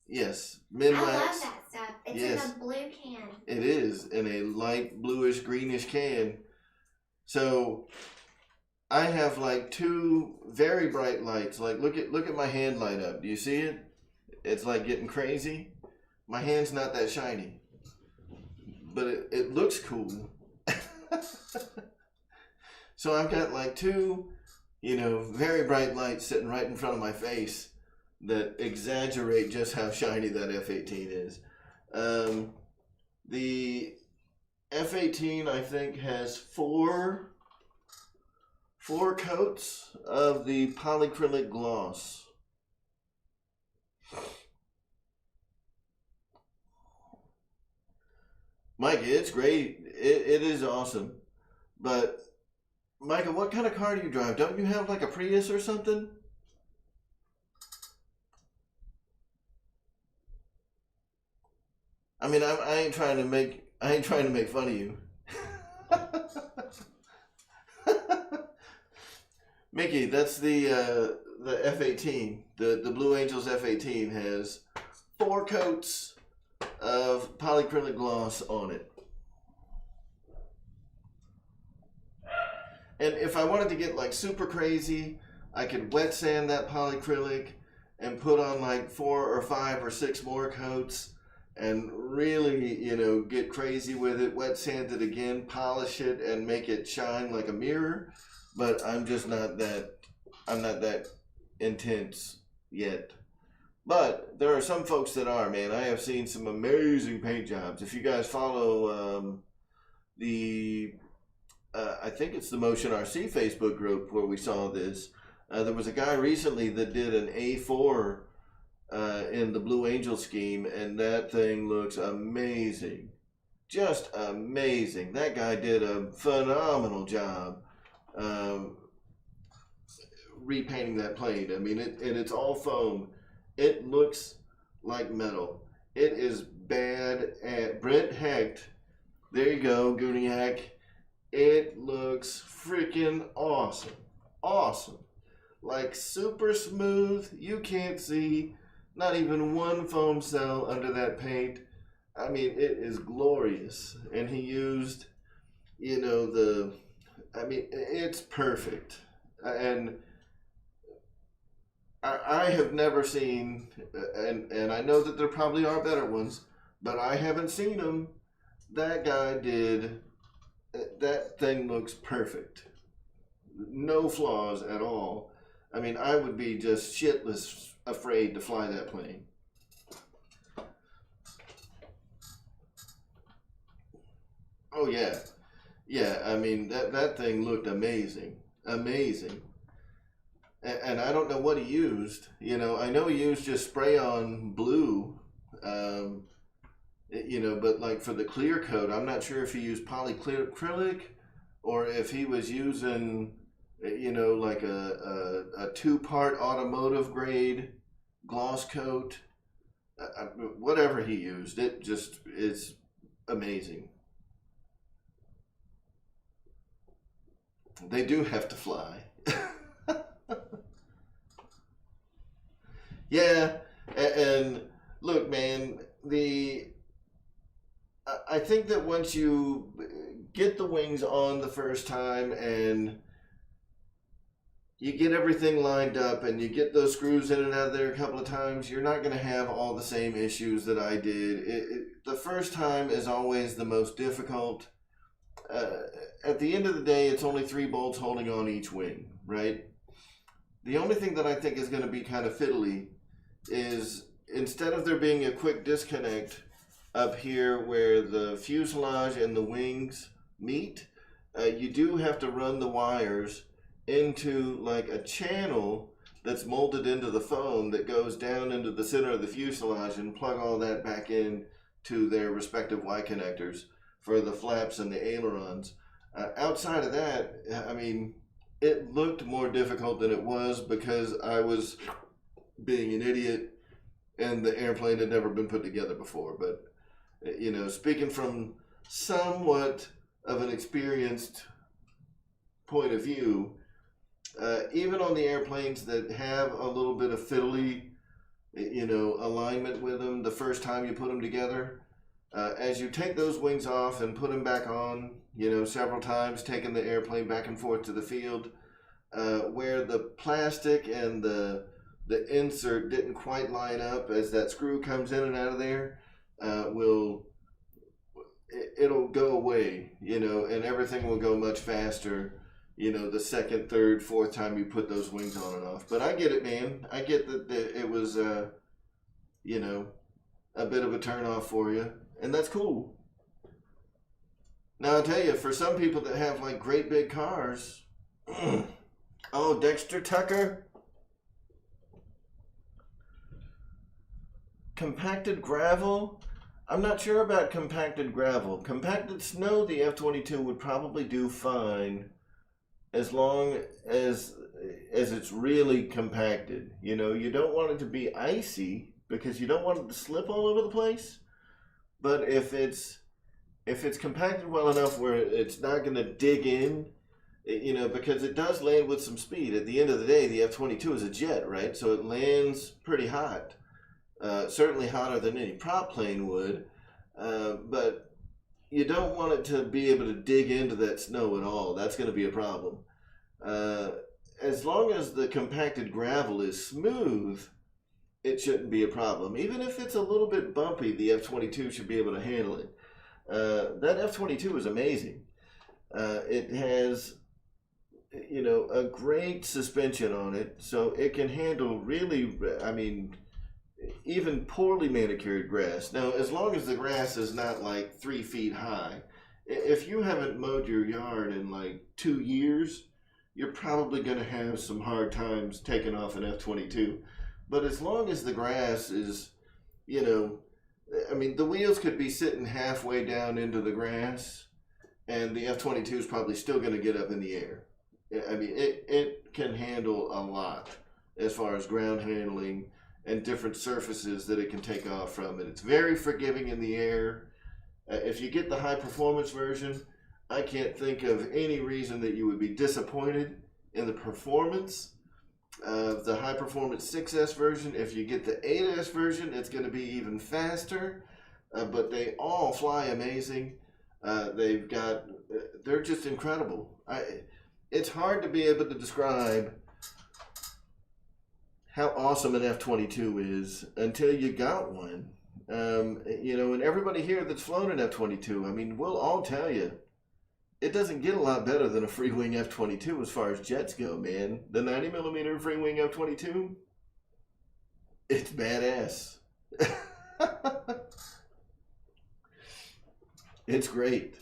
Yes, I Minwax. love that stuff. It's Yes. in a blue can. It is in a light bluish greenish can. So I have like two very bright lights. Like look at my hand light up. Do you see it? It's like getting crazy. My hand's not that shiny, but it looks cool. So I've got like two, you know, very bright lights sitting right in front of my face that exaggerate just how shiny that F-18 is. The F-18, I think, has four coats of the polyacrylic gloss. Mike, it's great. It is awesome. But, Micah, what kind of car do you drive? Don't you have like a Prius or something? I mean, I ain't trying to make fun of you. Mickey, that's the F-18. The Blue Angels F-18 has 4 coats of polyacrylic gloss on it. And if I wanted to get like super crazy, I could wet sand that polyacrylic and put on like 4 or 5 or 6 more coats and really, you know, get crazy with it, wet sand it again, polish it, and make it shine like a mirror. But I'm just not that, I'm not that intense yet. But there are some folks that are, man. I have seen some amazing paint jobs. If you guys follow I think it's the Motion RC Facebook group where we saw this. There was a guy recently that did an A4 in the Blue Angel scheme, and that thing looks amazing. Just amazing. That guy did a phenomenal job repainting that plane. I mean, and it's all foam. It looks like metal. It is bad at Brent Hecht. There you go, Gooniac. It looks freaking awesome. Awesome. Like super smooth. You can't see not even one foam cell under that paint. I mean, it is glorious. And he used, it's perfect. And I have never seen, and I know that there probably are better ones, but I haven't seen them. That guy did, that thing looks perfect. No flaws at all. I mean, I would be just shitless afraid to fly that plane. Oh yeah. Yeah, I mean, that thing looked amazing. Amazing. And I don't know what he used. I know he used just spray on blue. But like for the clear coat, I'm not sure if he used polyacrylic or if he was using, like a two-part automotive grade gloss coat. Whatever he used, it just is amazing. They do have to fly. Yeah, and look, man, I think that once you get the wings on the first time and you get everything lined up and you get those screws in and out of there a couple of times, you're not going to have all the same issues that I did. The first time is always the most difficult. At the end of the day, it's only 3 bolts holding on each wing, right? The only thing that I think is going to be kind of fiddly is instead of there being a quick disconnect up here where the fuselage and the wings meet, you do have to run the wires into like a channel that's molded into the foam that goes down into the center of the fuselage and plug all that back in to their respective Y connectors for the flaps and the ailerons. Outside of that, I mean, it looked more difficult than it was because I was being an idiot and the airplane had never been put together before. But, speaking from somewhat of an experienced point of view, even on the airplanes that have a little bit of fiddly, alignment with them the first time you put them together, as you take those wings off and put them back on, several times, taking the airplane back and forth to the field, where the plastic and the insert didn't quite line up as that screw comes in and out of there, it'll go away, and everything will go much faster, the second, third, fourth time you put those wings on and off. But I get it, man. I get that it was, a bit of a turn off for you. And that's cool. Now, I'll tell you, for some people that have like great big cars, oh, Dexter Tucker. Compacted gravel? I'm not sure about compacted gravel. Compacted snow, the F-22 would probably do fine as long as it's really compacted. You don't want it to be icy because you don't want it to slip all over the place. But if it's compacted well enough where it's not going to dig in, because it does land with some speed. At the end of the day, the F-22 is a jet, right? So it lands pretty hot. Certainly hotter than any prop plane would. But you don't want it to be able to dig into that snow at all. That's going to be a problem. As long as the compacted gravel is smooth, it shouldn't be a problem. Even if it's a little bit bumpy, the F-22 should be able to handle it. That F-22 is amazing. It has, a great suspension on it, so it can handle really, even poorly manicured grass. Now, as long as the grass is not like 3 feet high, if you haven't mowed your yard in like 2 years, you're probably going to have some hard times taking off an F-22. But as long as the grass is, the wheels could be sitting halfway down into the grass and the F-22 is probably still going to get up in the air. It can handle a lot as far as ground handling and different surfaces that it can take off from. And it's very forgiving in the air. If you get the high performance version, I can't think of any reason that you would be disappointed in the performance of the high performance 6S version. If you get the 8S version, it's going to be even faster, but they all fly amazing. They're just incredible. It's hard to be able to describe how awesome an F-22 is until you got one. And everybody here that's flown an F-22, I mean, we'll all tell you, it doesn't get a lot better than a free wing F-22 as far as jets go, man. The 90mm free wing F-22, it's badass. It's great.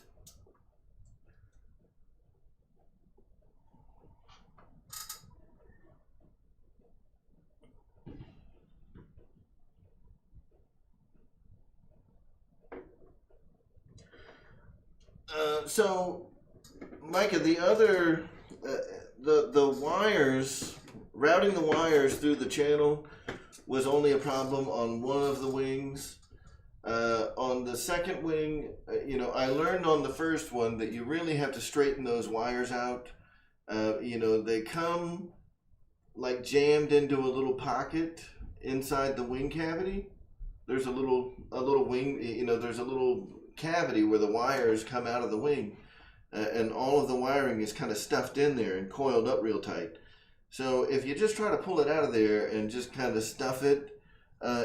So, Micah, the other, the wires, routing the wires through the channel was only a problem on one of the wings. On the second wing, I learned on the first one that you really have to straighten those wires out. They come like jammed into a little pocket inside the wing cavity. There's a little wing, there's a little cavity where the wires come out of the wing, and all of the wiring is kind of stuffed in there and coiled up real tight. So if you just try to pull it out of there and just kind of stuff it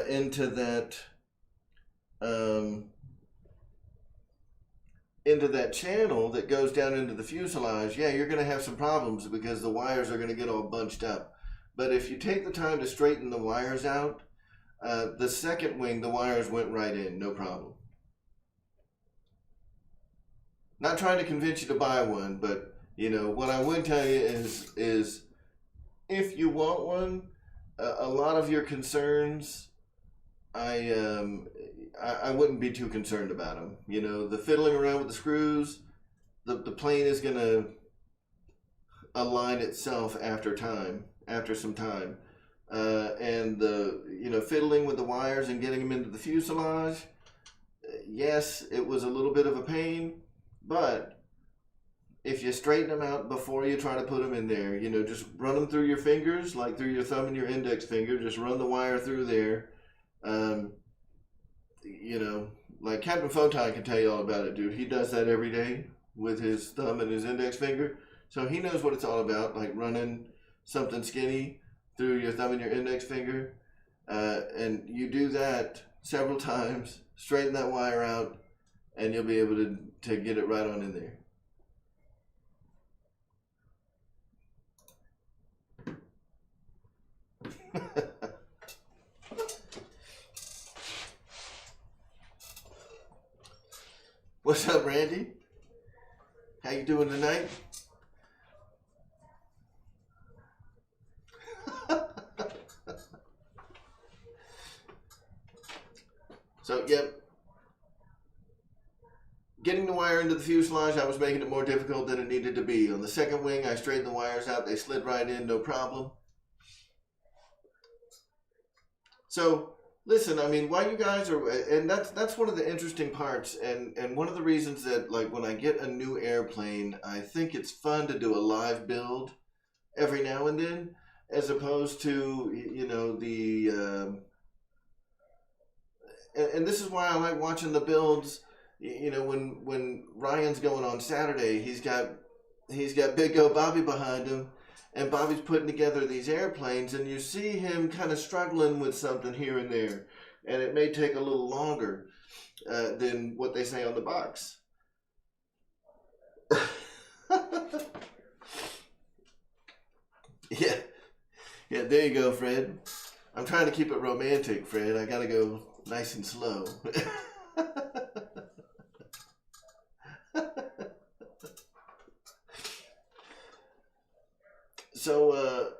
into that channel that goes down into the fuselage, yeah, you're going to have some problems because the wires are going to get all bunched up. But if you take the time to straighten the wires out, the second wing, the wires went right in, no problem. Not trying to convince you to buy one, but what I would tell you is if you want one, a lot of your concerns, I wouldn't be too concerned about them. The fiddling around with the screws, the plane is gonna align itself after some time, and the fiddling with the wires and getting them into the fuselage. Yes, it was a little bit of a pain. But if you straighten them out before you try to put them in there, just run them through your fingers, like through your thumb and your index finger, just run the wire through there. Like Captain Photon can tell you all about it, dude. He does that every day with his thumb and his index finger. So he knows what it's all about, like running something skinny through your thumb and your index finger. And you do that several times, straighten that wire out, and you'll be able to get it right on in there. What's up, Randy? How you doing tonight? So, yep. Getting the wire into the fuselage, I was making it more difficult than it needed to be. On the second wing, I straightened the wires out. They slid right in, no problem. So, listen, I mean, while you guys are, and that's one of the interesting parts, and one of the reasons that, like, when I get a new airplane, I think it's fun to do a live build every now and then, as opposed to, and this is why I like watching the builds. When Ryan's going on Saturday, he's got Big O Bobby behind him, and Bobby's putting together these airplanes, and you see him kind of struggling with something here and there, and it may take a little longer than what they say on the box. Yeah, there you go, Fred. I'm trying to keep it romantic, Fred. I gotta go nice and slow. So,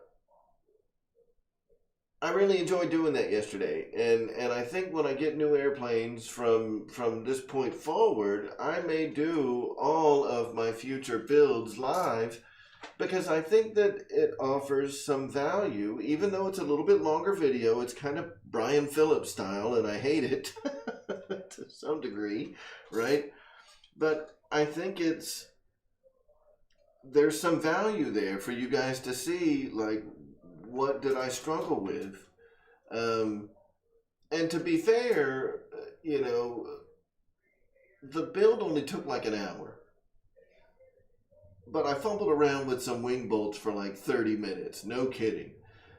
I really enjoyed doing that yesterday, and I think when I get new airplanes from this point forward, I may do all of my future builds live, because I think that it offers some value, even though it's a little bit longer video. It's kind of Brian Phillips style, and I hate it to some degree, right? But I think there's some value there for you guys to see, like, what did I struggle with? And to be fair, the build only took like an hour. But I fumbled around with some wing bolts for like 30 minutes. No kidding.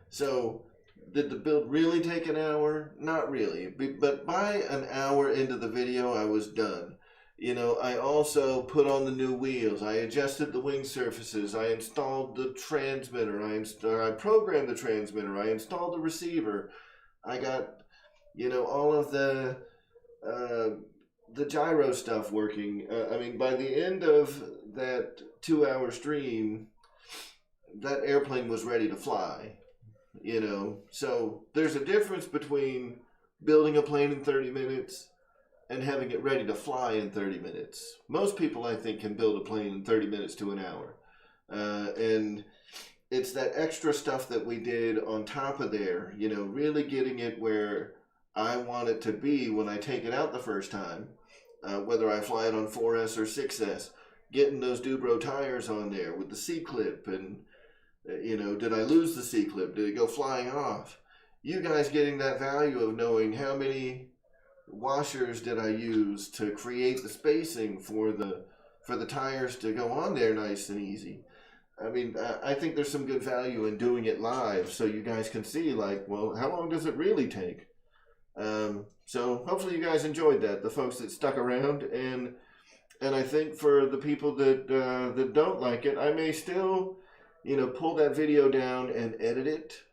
So, did the build really take an hour? Not really. But by an hour into the video, I was done. I also put on the new wheels. I adjusted the wing surfaces. I installed the transmitter. I programmed the transmitter. I installed the receiver. I got, all of the gyro stuff working. By the end of that 2-hour stream, that airplane was ready to fly. So there's a difference between building a plane in 30 minutes and having it ready to fly in 30 minutes. Most people, I think, can build a plane in 30 minutes to an hour. And it's that extra stuff that we did on top of there, really getting it where I want it to be when I take it out the first time, whether I fly it on 4S or 6S, getting those Dubro tires on there with the C-clip, and, did I lose the C-clip? Did it go flying off? You guys getting that value of knowing how many washers did I use to create the spacing for the tires to go on there nice and easy. I think there's some good value in doing it live, so you guys can see, like, well, how long does it really take? So hopefully you guys enjoyed that, the folks that stuck around, and I think for the people that don't like it, I may still, pull that video down and edit it.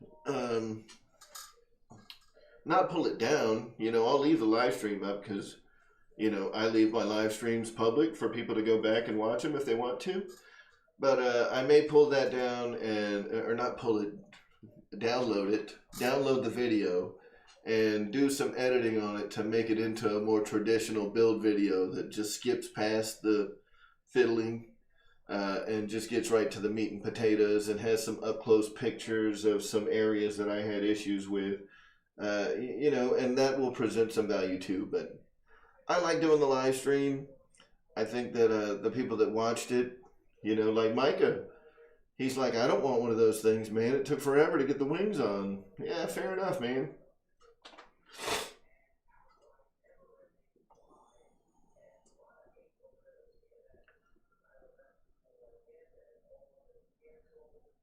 Not pull it down, I'll leave the live stream up because, I leave my live streams public for people to go back and watch them if they want to. But I may pull that down or not pull it, download the video and do some editing on it to make it into a more traditional build video that just skips past the fiddling and just gets right to the meat and potatoes and has some up-close pictures of some areas that I had issues with. And that will present some value too. But I like doing the live stream. I think that the people that watched it, like Micah, he's like, I don't want one of those things, man. It took forever to get the wings on. Yeah, fair enough, man.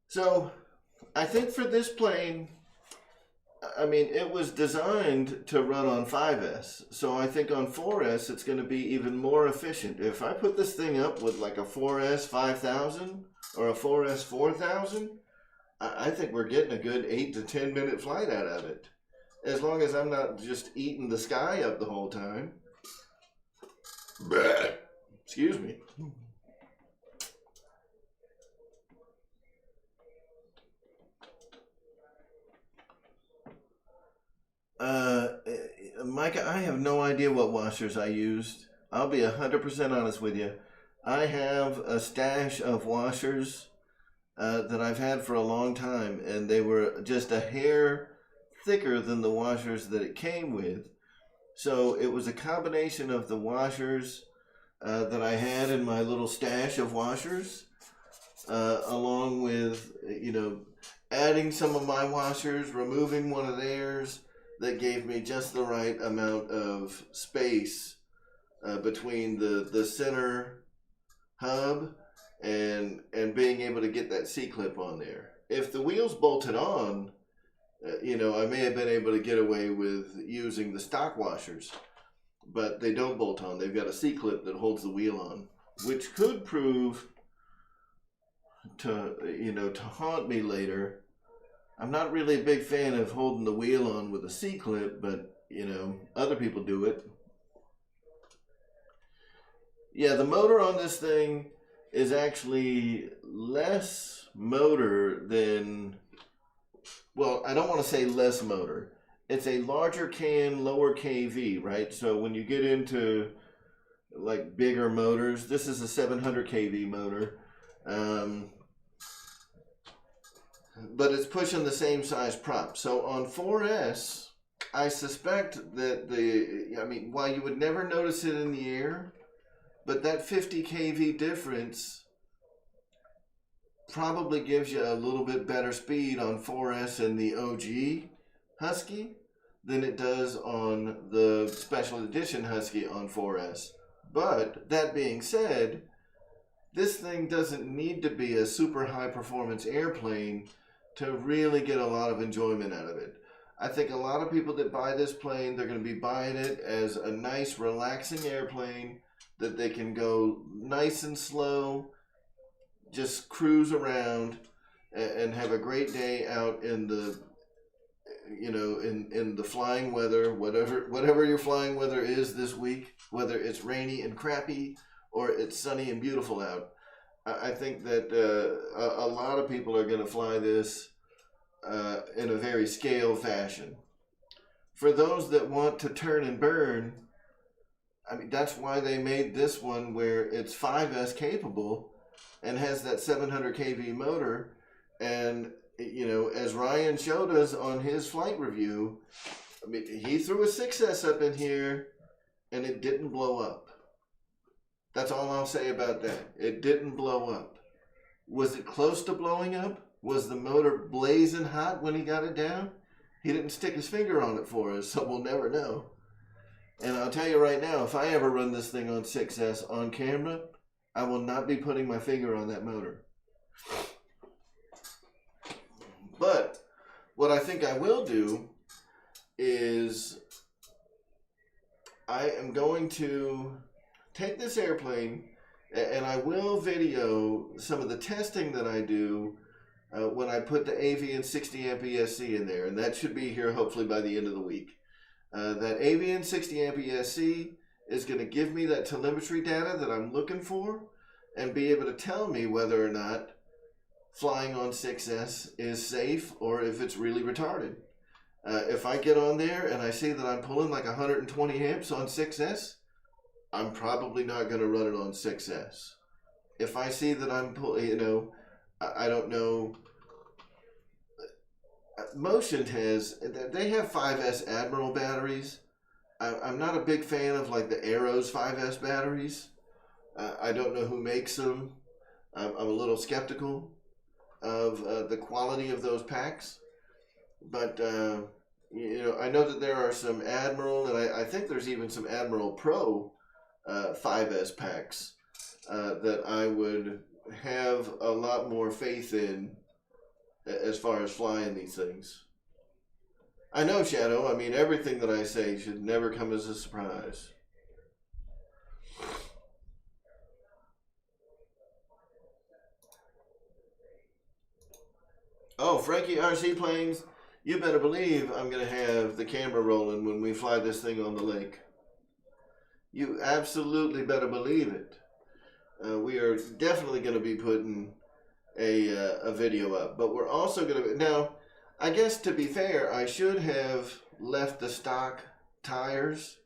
So, I think for this plane, it was designed to run on 5S. So I think on 4S, it's going to be even more efficient. If I put this thing up with like a 4S 5000 or a 4S 4000, I think we're getting a good 8 to 10 minute flight out of it. As long as I'm not just eating the sky up the whole time. Excuse me. Micah, I have no idea what washers I used. I'll be 100% honest with you. I have a stash of washers that I've had for a long time, and they were just a hair thicker than the washers that it came with. So it was a combination of the washers that I had in my little stash of washers, along with, adding some of my washers, removing one of theirs, that gave me just the right amount of space between the center hub and being able to get that C-clip on there. If the wheels bolted on, I may have been able to get away with using the stock washers, but they don't bolt on. They've got a C-clip that holds the wheel on, which could prove to haunt me later. I'm not really a big fan of holding the wheel on with a C-clip, but, other people do it. Yeah, the motor on this thing is actually less motor than, well, I don't want to say less motor. It's a larger can, lower kV, right? So when you get into, like, bigger motors, this is a 700 kV motor. but it's pushing the same size prop. So on 4S, I suspect that while you would never notice it in the air, but that 50 kV difference probably gives you a little bit better speed on 4S and the OG Husky than it does on the Special Edition Husky on 4S. But that being said, this thing doesn't need to be a super high performance airplane to really get a lot of enjoyment out of it. I think a lot of people that buy this plane, they're going to be buying it as a nice relaxing airplane that they can go nice and slow, just cruise around and have a great day out in the, in the flying weather, whatever your flying weather is this week, whether it's rainy and crappy or it's sunny and beautiful out. I think that a lot of people are going to fly this in a very scale fashion. For those that want to turn and burn, that's why they made this one where it's 5S capable and has that 700 kV motor. And, as Ryan showed us on his flight review, he threw a 6S up in here and it didn't blow up. That's all I'll say about that. It didn't blow up. Was it close to blowing up? Was the motor blazing hot when he got it down? He didn't stick his finger on it for us, so we'll never know. And I'll tell you right now, if I ever run this thing on 6S on camera, I will not be putting my finger on that motor. But what I think I will do is I am going to take this airplane and I will video some of the testing that I do when I put the Avian 60 amp ESC in there, and that should be here hopefully by the end of the week. That Avian 60 amp ESC is going to give me that telemetry data that I'm looking for and be able to tell me whether or not flying on 6S is safe or if it's really retarded. If I get on there and I see that I'm pulling like 120 amps on 6S, I'm probably not going to run it on 6S. If I see that I'm pulling, I don't know. Motion they have 5S Admiral batteries. I'm not a big fan of like the Arrows 5S batteries. I don't know who makes them. I'm a little skeptical of the quality of those packs. But, I know that there are some Admiral, and I think there's even some Admiral Pro 5S packs that I would have a lot more faith in as far as flying these things. I know, Shadow, everything that I say should never come as a surprise. Oh, Frankie RC Planes, you better believe I'm going to have the camera rolling when we fly this thing on the lake. You absolutely better believe it. We are definitely going to be putting a video up, but we're also going to, now, I guess to be fair, I should have left the stock tires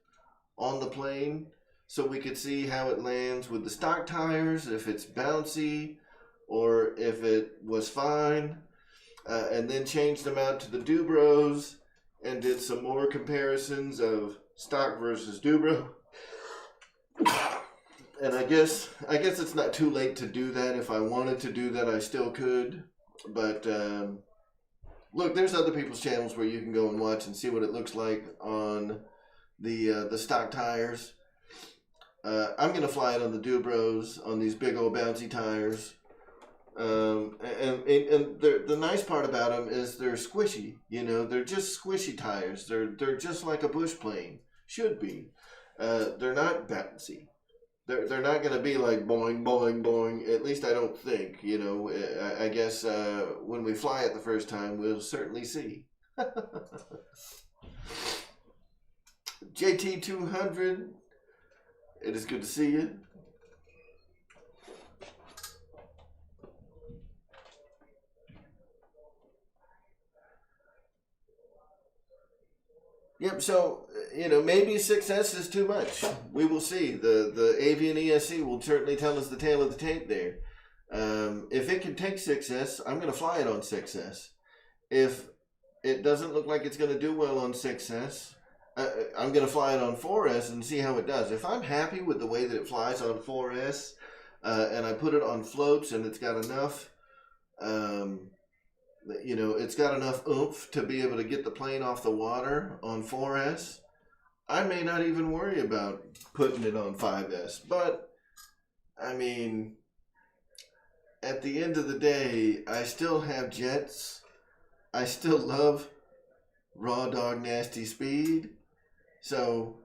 on the plane so we could see how it lands with the stock tires, if it's bouncy or if it was fine, and then changed them out to the Dubros and did some more comparisons of stock versus Dubro. And I guess it's not too late to do that. If I wanted to do that, I still could. But look, there's other people's channels where you can go and watch and see what it looks like on the stock tires. I'm going to fly it on the Dubros, on these big old bouncy tires. And the nice part about them is they're squishy. They're just squishy tires. They're just like a bush plane should be. They're not bouncy. They're not going to be like boing, boing, boing. At least I don't think. I guess when we fly it the first time, we'll certainly see. JT200, it is good to see you. Yep, so, maybe 6S is too much. We will see. The Avian ESC will certainly tell us the tale of the tape there. If it can take 6S, I'm going to fly it on 6S. If it doesn't look like it's going to do well on 6S, I'm going to fly it on 4S and see how it does. If I'm happy with the way that it flies on 4S, and I put it on floats and it's got enough, it's got enough oomph to be able to get the plane off the water on 4S, I may not even worry about putting it on 5S. But, I mean, at the end of the day, I still have jets. I still love raw dog nasty speed. So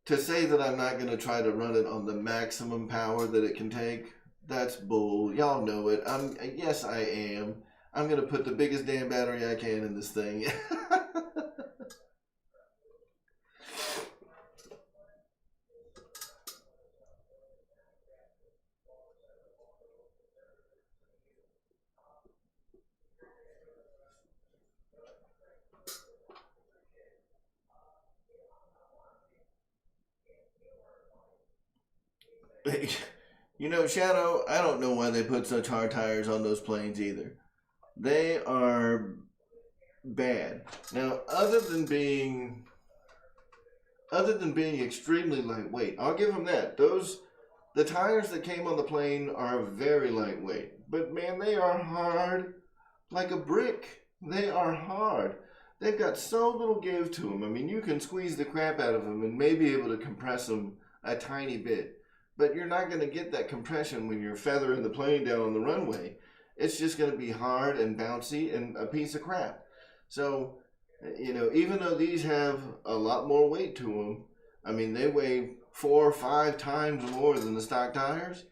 to say that I'm not going to try to run it on the maximum power that it can take, that's bull. Y'all know it. Yes, I am. I'm going to put the biggest damn battery I can in this thing. Shadow, I don't know why they put such hard tires on those planes either. They are bad. Now, other than being extremely lightweight, I'll give them that. The tires that came on the plane are very lightweight. But man, they are hard like a brick. They are hard. They've got so little give to them. I mean, you can squeeze the crap out of them and may be able to compress them a tiny bit. But you're not going to get that compression when you're feathering the plane down on the runway. It's just going to be hard and bouncy and a piece of crap. So, even though these have a lot more weight to them, I mean, they weigh 4 or 5 times more than the stock tires.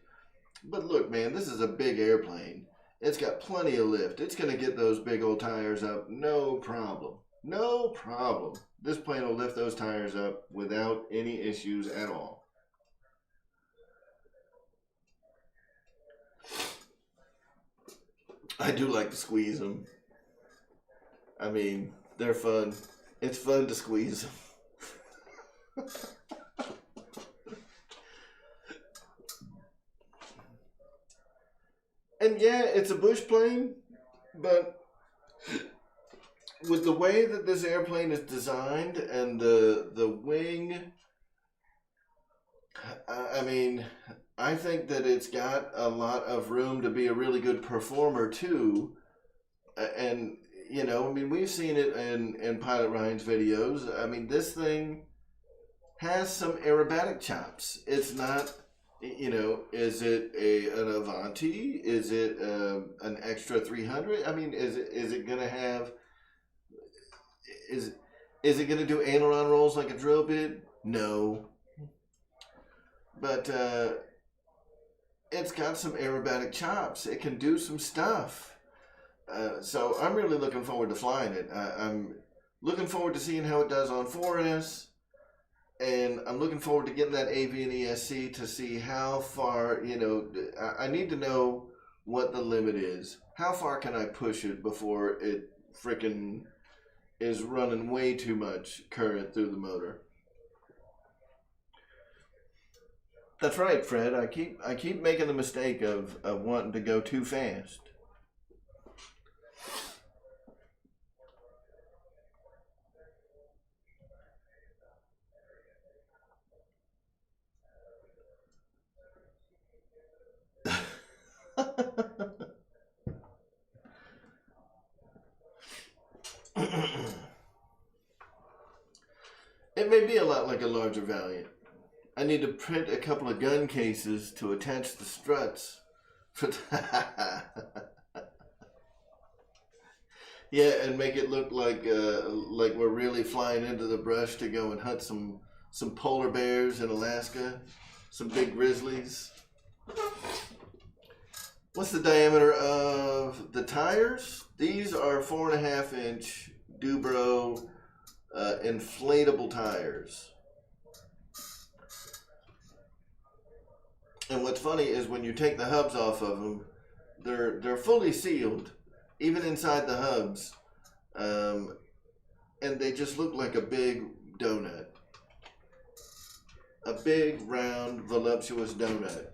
But look, man, this is a big airplane. It's got plenty of lift. It's going to get those big old tires up, no problem. No problem. This plane will lift those tires up without any issues at all. I do like to squeeze them. I mean, they're fun. It's fun to squeeze them. And yeah, it's a bush plane, but with the way that this airplane is designed and the wing, I mean, I think that it's got a lot of room to be a really good performer too. And, we've seen it in Pilot Ryan's videos. I mean, this thing has some aerobatic chops. It's not, is it an Avanti? Is it an extra 300? I mean, is it going to have, is it going to do aileron rolls like a drill bit? No. But, it's got some aerobatic chops. It can do some stuff. So I'm really looking forward to flying it. I'm looking forward to seeing how it does on 4S. And I'm looking forward to getting that AV and ESC to see how far, I need to know what the limit is. How far can I push it before it frickin' is running way too much current through the motor? That's right, Fred. I keep making the mistake of wanting to go too fast. It may be a lot like a larger Valiant. I need to print a couple of gun cases to attach the struts. Yeah, and make it look like we're really flying into the brush to go and hunt some polar bears in Alaska, some big grizzlies. What's the diameter of the tires? These are 4.5-inch Dubro inflatable tires. And what's funny is when you take the hubs off of them, they're fully sealed, even inside the hubs, and they just look like a big donut, a big round voluptuous donut.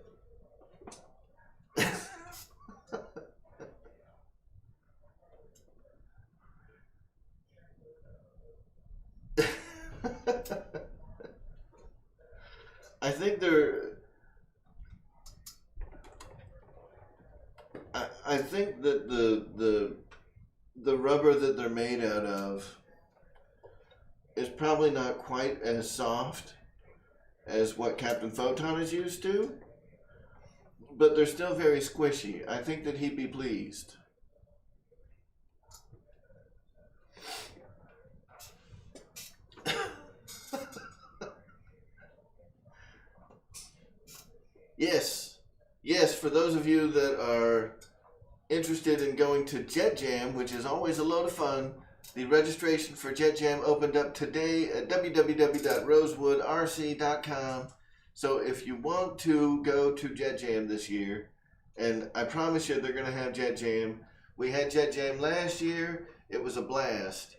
I think I think that the rubber that they're made out of is probably not quite as soft as what Captain Photon is used to, but they're still very squishy. I think that he'd be pleased. Yes, for those of you that are interested in going to Jet Jam, which is always a load of fun, the registration for Jet Jam opened up today at www.rosewoodrc.com. So if you want to go to Jet Jam this year, and I promise you they're going to have Jet Jam. We had Jet Jam last year. It was a blast.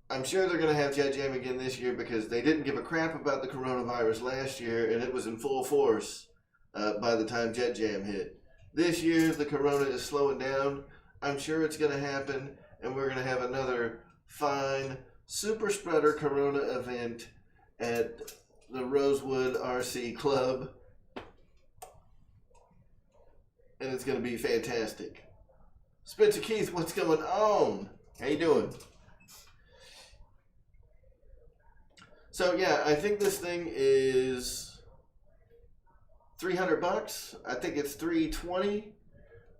I'm sure they're going to have Jet Jam again this year because they didn't give a crap about the coronavirus last year, and it was in full force by the time Jet Jam hit. This year, the corona is slowing down. I'm sure it's going to happen, and we're going to have another fine super spreader corona event at the Rosewood RC Club, and it's going to be fantastic. Spencer Keith, what's going on? How you doing? So yeah, I think this thing is $300. I think it's $320,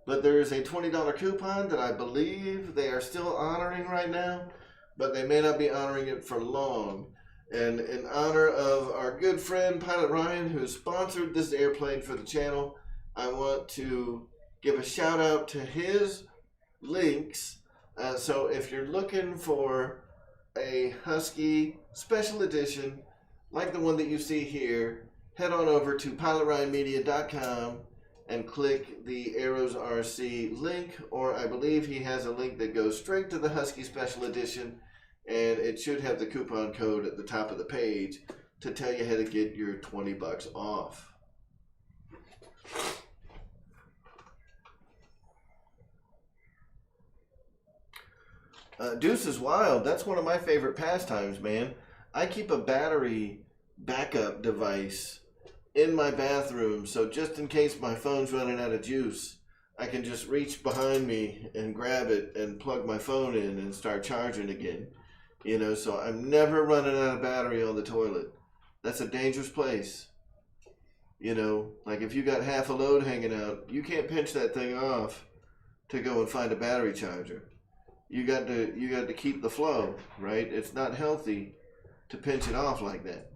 but there is a $20 coupon that I believe they are still honoring right now, but they may not be honoring it for long. And in honor of our good friend Pilot Ryan, who sponsored this airplane for the channel, I want to give a shout out to his links. So if you're looking for a Husky Special Edition like the one that you see here, head on over to pilotryanmedia.com and click the Arrows RC link, or I believe he has a link that goes straight to the Husky Special Edition, and it should have the coupon code at the top of the page to tell you how to get your $20 off. Deuce is Wild. That's one of my favorite pastimes, man. I keep a battery backup device in my bathroom, so just in case my phone's running out of juice, I can just reach behind me and grab it and plug my phone in and start charging again. You know, so I'm never running out of battery on the toilet. That's a dangerous place. You know, like if you got half a load hanging out, you can't pinch that thing off to go and find a battery charger. You got to keep the flow, right? It's not healthy to pinch it off like that.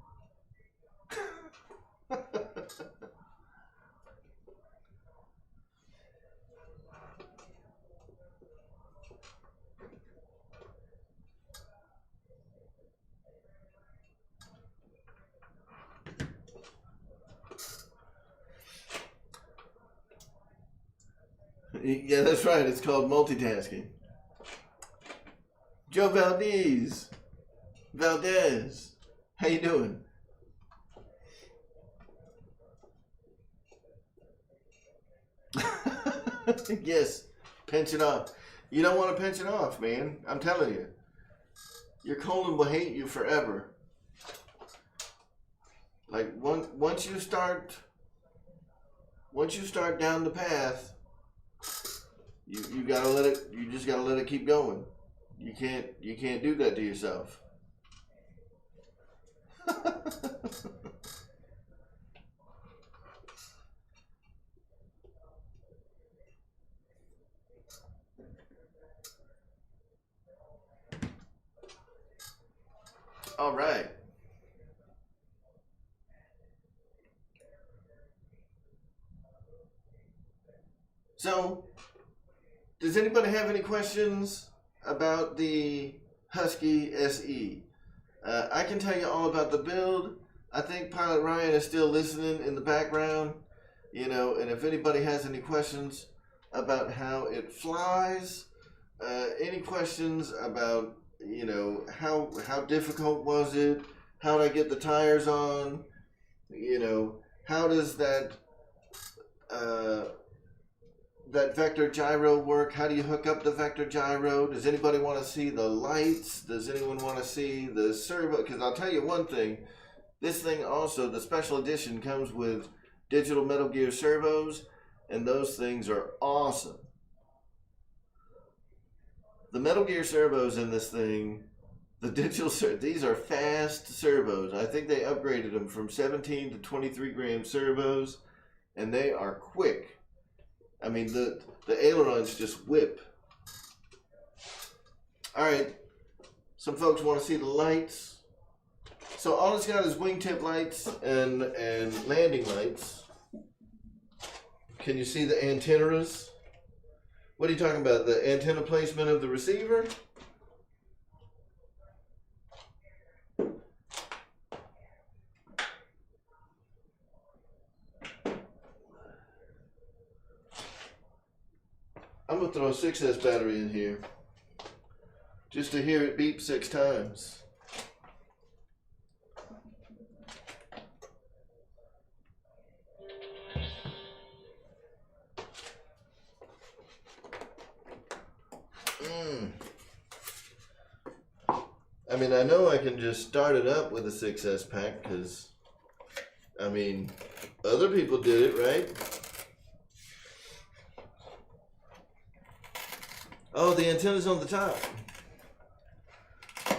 Yeah, that's right. It's called multitasking. Joe Valdez, how you doing? Yes, pinch it off. You don't want to pinch it off, man. I'm telling you. Your colon will hate you forever. Like once you start down the path, you gotta let it. You just gotta let it keep going. You can't do that to yourself. All right. So, does anybody have any questions about the Husky SE? I can tell you all about the build. I think Pilot Ryan is still listening in the background, you know, and if anybody has any questions about how it flies, any questions about, you know, how difficult was it, how did I get the tires on, you know, how does that vector gyro work? How do you hook up the vector gyro? Does anybody want to see the lights? Does anyone want to see the servo? Because I'll tell you one thing, This thing also, the special edition, comes with digital Metal Gear servos, and those things are awesome. The Metal Gear servos in this thing, the digital, these are fast servos. I think they upgraded them from 17 to 23 gram servos, and they are quick. I mean, the ailerons just whip. All right, some folks want to see the lights. So all it's got is wingtip lights and landing lights. Can you see the antennas? What are you talking about? The antenna placement of the receiver? I'm going to throw a 6S battery in here just to hear it beep 6 times. I mean, I know I can just start it up with a 6S pack because, I mean, other people did it, right? Oh, the antenna's on the top.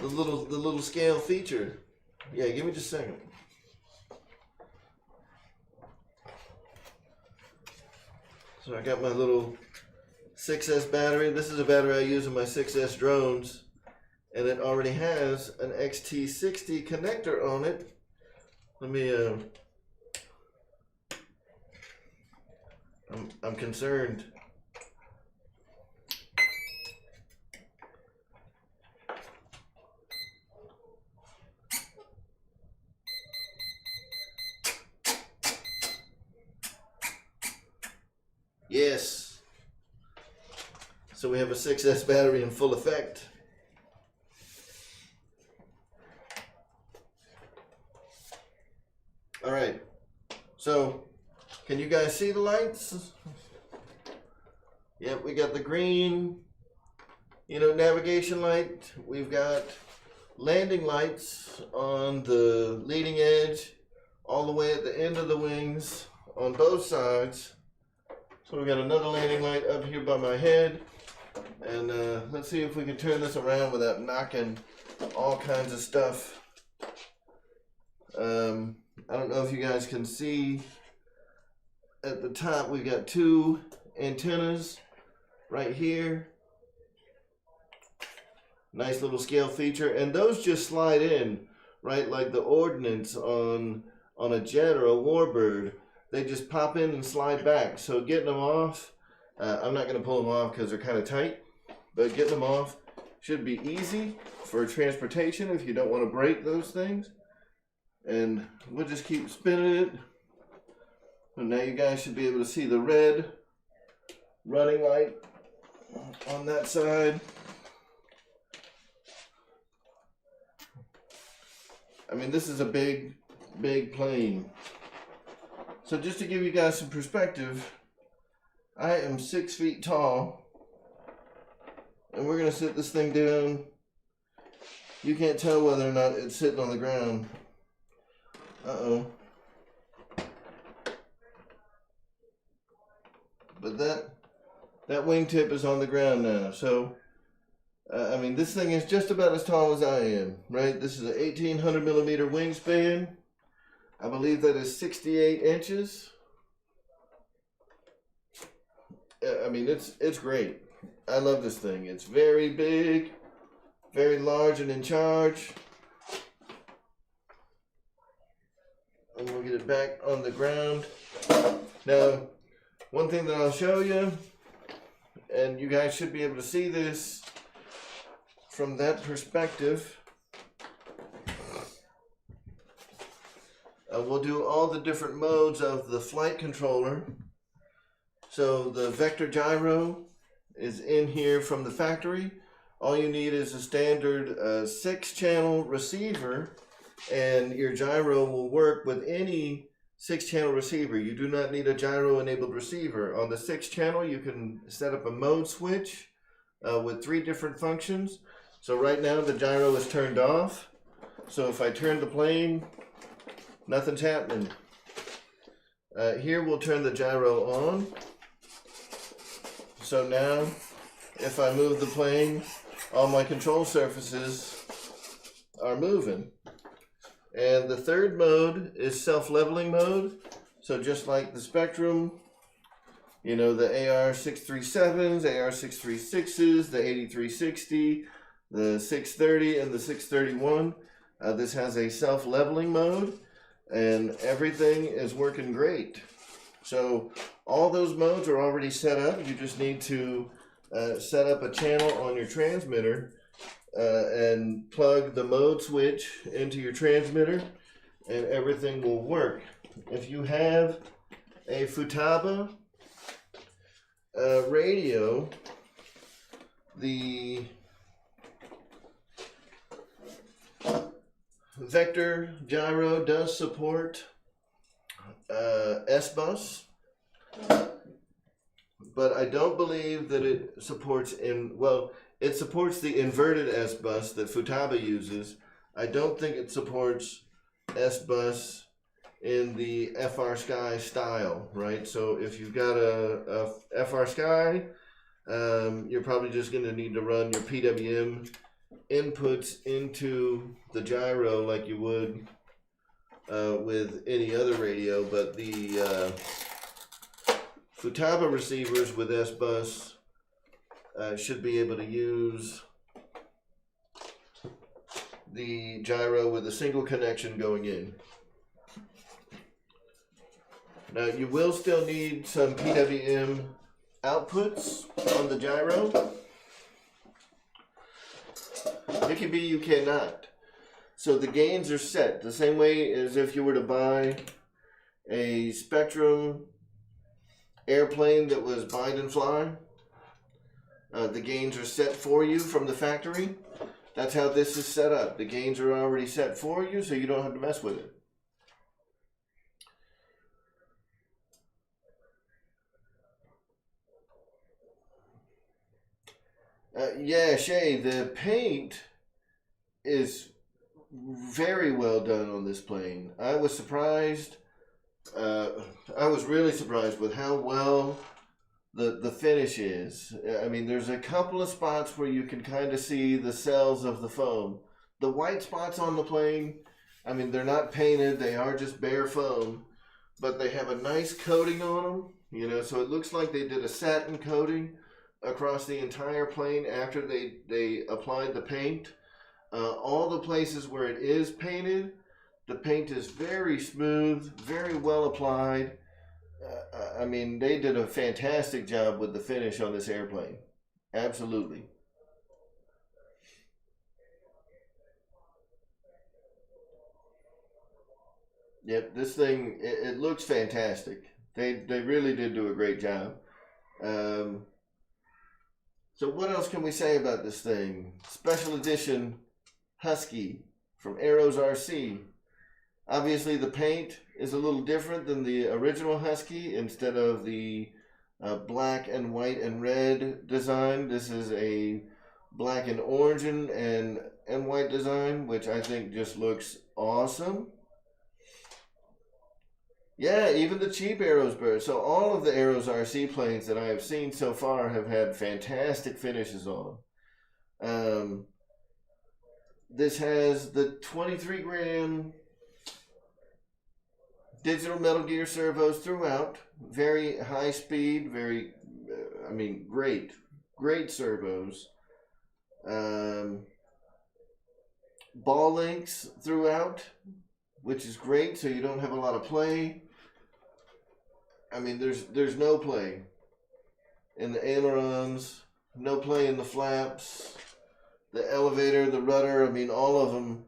The little scale feature. Yeah, give me just a second. So I got my little 6S battery. This is a battery I use in my 6S drones. And it already has an XT60 connector on it. Let me, I'm concerned. Yes. So we have a 6S battery in full effect. All right, so can you guys see the lights? Yep, we got the green, navigation light. We've got landing lights on the leading edge, all the way at the end of the wings on both sides. So we got another landing light up here by my head. And let's see if we can turn this around without knocking all kinds of stuff. I don't know if you guys can see at the top, we've got 2 antennas right here. Nice little scale feature. And those just slide in, right? Like the ordnance on a jet or a warbird. They just pop in and slide back. So getting them off, I'm not going to pull them off because they're kind of tight. But getting them off should be easy for transportation if you don't want to break those things. And we'll just keep spinning it. And now you guys should be able to see the red running light on that side. I mean, this is a big, big plane. So just to give you guys some perspective, I am 6 feet tall. And we're going to sit this thing down. You can't tell whether or not it's sitting on the ground. Uh-oh. But that wingtip is on the ground now. So, I mean, this thing is just about as tall as I am, right? This is an 1800 millimeter wingspan. I believe that is 68 inches. I mean, it's great. I love this thing. It's very big, very large and in charge. And we'll get it back on the ground. Now, one thing that I'll show you, and you guys should be able to see this from that perspective. We'll do all the different modes of the flight controller. So the vector gyro is in here from the factory. All you need is a standard 6-channel receiver, and your gyro will work with any 6-channel receiver. You do not need a gyro-enabled receiver. On the 6th channel, you can set up a mode switch with 3 different functions. So right now, the gyro is turned off. So if I turn the plane Nothing's happening. Here we'll turn the gyro on. So now, if I move the plane, all my control surfaces are moving. And the third mode is self-leveling mode. So just like the Spectrum, you know, the AR637s, AR636s, the 8360, the 630, and the 631. This has a self-leveling mode, and everything is working great. So all those modes are already set up. You just need to set up a channel on your transmitter and plug the mode switch into your transmitter, and everything will work. If you have a Futaba radio, the Vector gyro does support S-Bus, but I don't believe that it supports it supports the inverted S-Bus that Futaba uses. I don't think it supports S-Bus in the FR Sky style, right? So if you've got a FR Sky, you're probably just going to need to run your PWM inputs into the gyro like you would with any other radio, but the Futaba receivers with S-Bus should be able to use the gyro with a single connection going in. Now you will still need some PWM outputs on the gyro. It can be you cannot. So the gains are set the same way as if you were to buy a Spectrum airplane that was bind and fly. The gains are set for you from the factory. That's how this is set up. The gains are already set for you, so you don't have to mess with it. Yeah, Shay, the paint is very well done on this plane. I was surprised. I was really surprised with how well the finish is. I mean, there's a couple of spots where you can kind of see the cells of the foam. The white spots on the plane, I mean, they're not painted. They are just bare foam, but they have a nice coating on them, you know, so it looks like they did a satin coating across the entire plane after they applied the paint. All the places where it is painted, the paint is very smooth, very well applied. I mean, they did a fantastic job with the finish on this airplane. Absolutely. Yep, this thing, it looks fantastic. They really did do a great job. So what else can we say about this thing? Special Edition Husky from Arrows RC. Obviously the paint is a little different than the original Husky. Instead of the black and white and red design, this is a black and orange and white design, which I think just looks awesome. Yeah, even the cheap Arrows bird. So all of the Arrows RC planes that I have seen so far have had fantastic finishes on them. This has the 23 gram digital Metal Gear servos throughout. Very high speed, very, I mean, great servos. Ball links throughout, which is great, so you don't have a lot of play. I mean, there's no play in the ailerons, no play in the flaps, the elevator, the rudder. I mean, all of them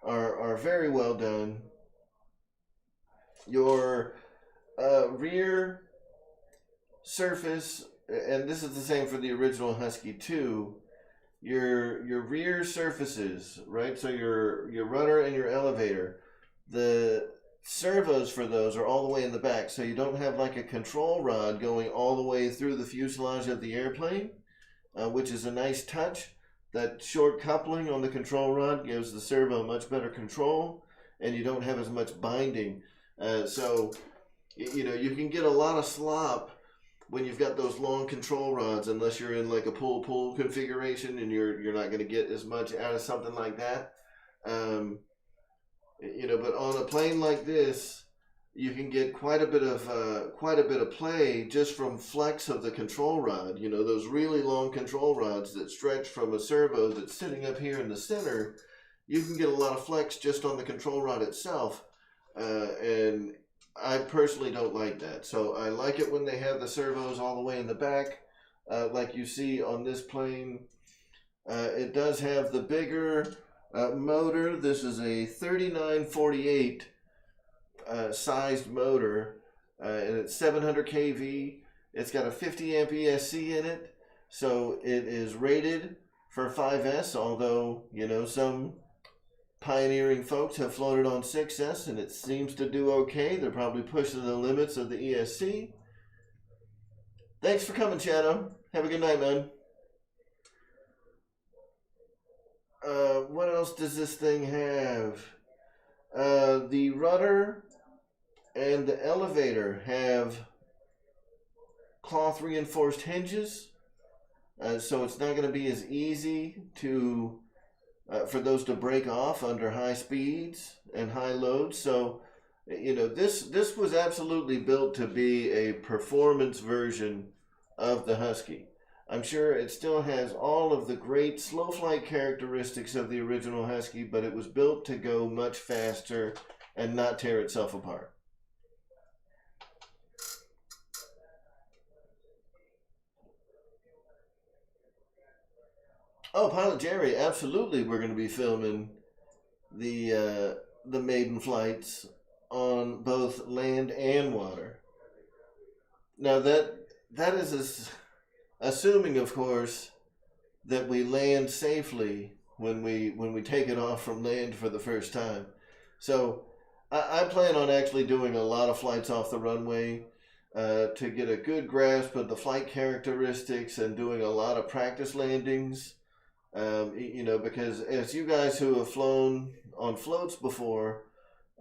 are very well done. Your rear surface, and this is the same for the original Husky too. Your rear surfaces, right? So your rudder and your elevator, the servos for those are all the way in the back, so you don't have like a control rod going all the way through the fuselage of the airplane, which is a nice touch. That short coupling on the control rod gives the servo much better control, and you don't have as much binding. So you can get a lot of slop when you've got those long control rods, unless you're in like a pull configuration, and you're not going to get as much out of something like that. But on a plane like this, you can get quite a bit of play just from flex of the control rod. Those really long control rods that stretch from a servo that's sitting up here in the center. You can get a lot of flex just on the control rod itself, and I personally don't like that. So I like it when they have the servos all the way in the back, like you see on this plane. It does have the bigger motor. This is a 3948 sized motor, and it's 700 kV. It's got a 50 amp ESC in it, so it is rated for 5S, although some pioneering folks have flown it on 6S and it seems to do okay. They're probably pushing the limits of the ESC. Thanks for coming, Shadow. Have a good night, man. What else does this thing have? The rudder and the elevator have cloth reinforced hinges, so it's not going to be as easy to for those to break off under high speeds and high loads. So this was absolutely built to be a performance version of the Husky. I'm sure it still has all of the great slow flight characteristics of the original Husky, but it was built to go much faster and not tear itself apart. Oh, Pilot Jerry, absolutely. We're going to be filming the maiden flights on both land and water. Now that is assuming, of course, that we land safely when we take it off from land for the first time. So I plan on actually doing a lot of flights off the runway to get a good grasp of the flight characteristics, and doing a lot of practice landings. Because as you guys who have flown on floats before,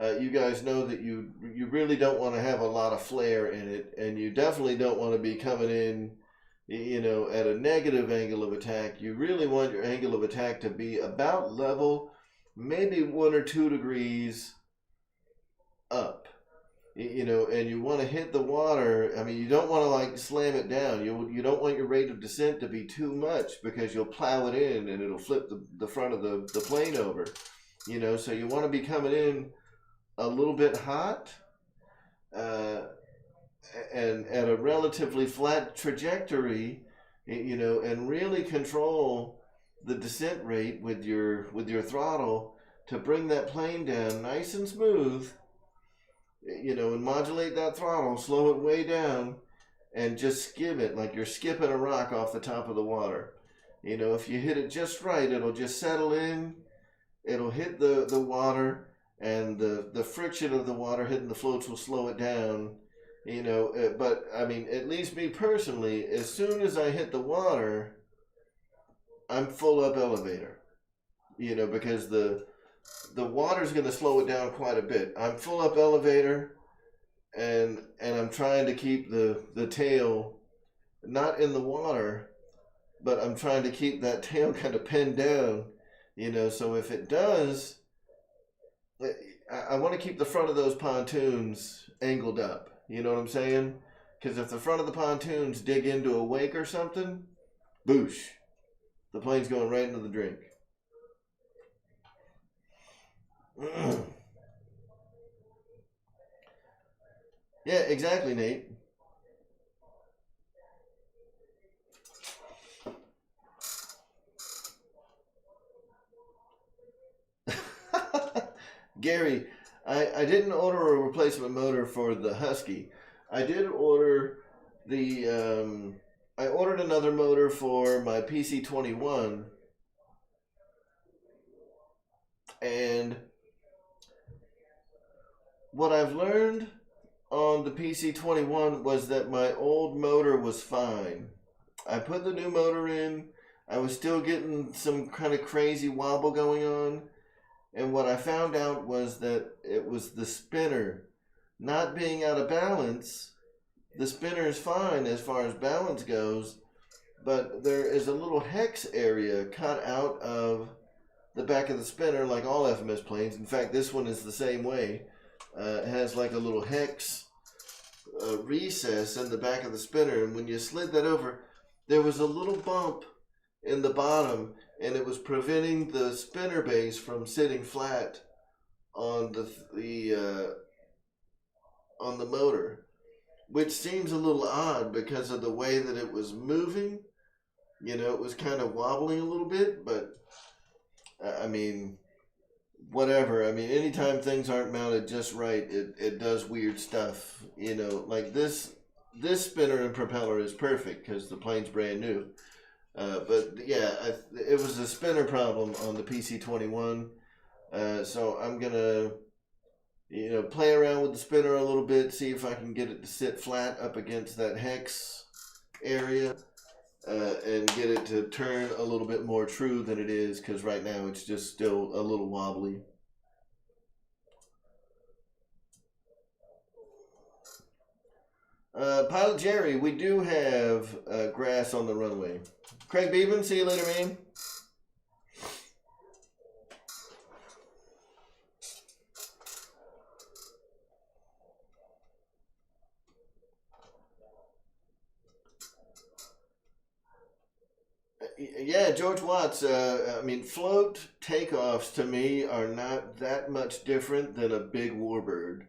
you guys know that you really don't want to have a lot of flare in it, and you definitely don't want to be coming in, at a negative angle of attack. You really want your angle of attack to be about level, maybe 1 or 2 degrees up. And you want to hit the water. I mean, you don't want to like slam it down. You don't want your rate of descent to be too much, because you'll plow it in and it'll flip the front of the plane over. So you want to be coming in a little bit hot, and at a relatively flat trajectory, and really control the descent rate with your throttle to bring that plane down nice and smooth. And modulate that throttle, slow it way down, and just skim it like you're skipping a rock off the top of the water. If you hit it just right, it'll just settle in, it'll hit the water, and the friction of the water hitting the floats will slow it down. But I mean, at least me personally, as soon as I hit the water, I'm full up elevator. Because the water's going to slow it down quite a bit. I'm full up elevator, and I'm trying to keep the tail not in the water, but I'm trying to keep that tail kind of pinned down, so if it does, I want to keep the front of those pontoons angled up, you know what I'm saying? Because if the front of the pontoons dig into a wake or something, boosh, the plane's going right into the drink. Yeah, exactly, Nate. Gary, I didn't order a replacement motor for the Husky. I did order I ordered another motor for my PC-21, and what I've learned on the PC-21 was that my old motor was fine. I put the new motor in. I was still getting some kind of crazy wobble going on, And what I found out was that it was the spinner not being out of balance. The spinner is fine as far as balance goes, but there is a little hex area cut out of the back of the spinner, like all FMS planes. In fact, this one is the same way. It has like a little hex recess in the back of the spinner, and when you slid that over, there was a little bump in the bottom, and it was preventing the spinner base from sitting flat on the motor, which seems a little odd because of the way that it was moving. You know, it was kind of wobbling a little bit, but I mean, whatever. I mean, anytime things aren't mounted just right, it does weird stuff. You know, like this spinner and propeller is perfect because the plane's brand new. But yeah, it was a spinner problem on the PC-21. So I'm gonna, you know, play around with the spinner a little bit, see if I can get it to sit flat up against that hex area, and get it to turn a little bit more true than it is, because right now it's just still a little wobbly. Pilot Jerry, we do have grass on the runway. Craig Beeben, see you later, man. Yeah, George Watts. I mean, float takeoffs to me are not that much different than a big warbird.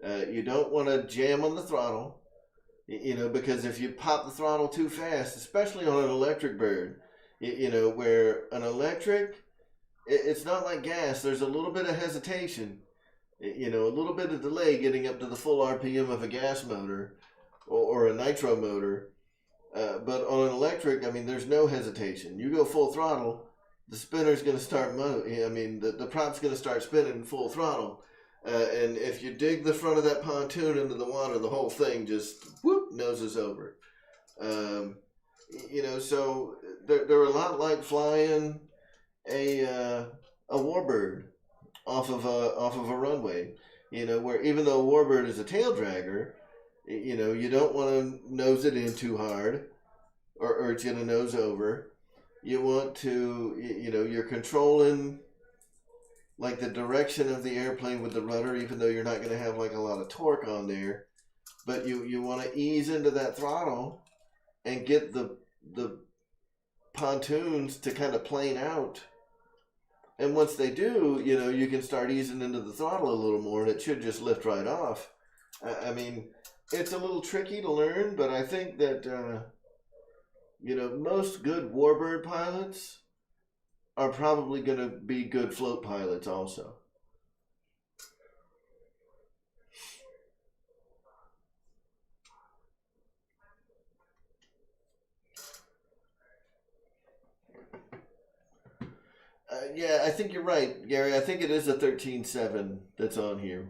You don't want to jam on the throttle. You know, because if you pop the throttle too fast, especially on an electric bird, you know, where an electric, it's not like gas. There's a little bit of hesitation, you know, a little bit of delay getting up to the full RPM of a gas motor or a nitro motor. But on an electric, I mean, there's no hesitation. You go full throttle, the spinner's going to start moving. I mean, the prop's going to start spinning full throttle. And if you dig the front of that pontoon into the water, the whole thing just whoop noses over. You know, so they're a lot like flying a warbird off of a runway. You know, where even though a warbird is a tail dragger, you know, you don't want to nose it in too hard, or it's gonna nose over. You want to, you know, you're controlling like the direction of the airplane with the rudder, even though you're not going to have like a lot of torque on there, but you want to ease into that throttle and get the pontoons to kind of plane out. And once they do, you know, you can start easing into the throttle a little more, and it should just lift right off. I mean, it's a little tricky to learn, but I think that you know, most good warbird pilots are probably going to be good float pilots also. Yeah, I think you're right, Gary. I think it is a 13.7 that's on here.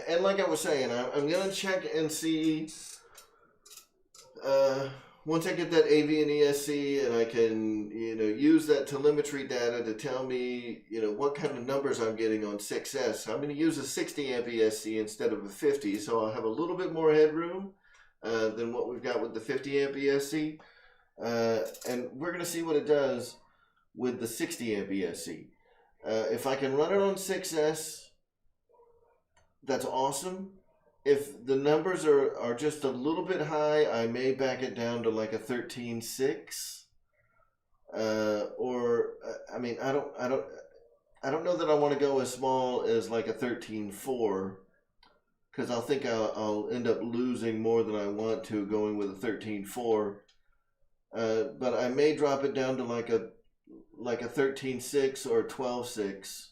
And like I was saying, I'm going to check and see once I get that AV and ESC, and I can, you know, use that telemetry data to tell me, you know, what kind of numbers I'm getting on 6S. I'm going to use a 60 amp ESC instead of a 50, so I'll have a little bit more headroom than what we've got with the 50 amp ESC. And we're going to see what it does with the 60 amp ESC. If I can run it on 6S, that's awesome. If the numbers are just a little bit high, I may back it down to like a 13.6. Or I mean, I don't know that I want to go as small as like a 13.4, because I'll think I'll end up losing more than I want to going with a 13.4. But I may drop it down to like a 13.6 or 12.6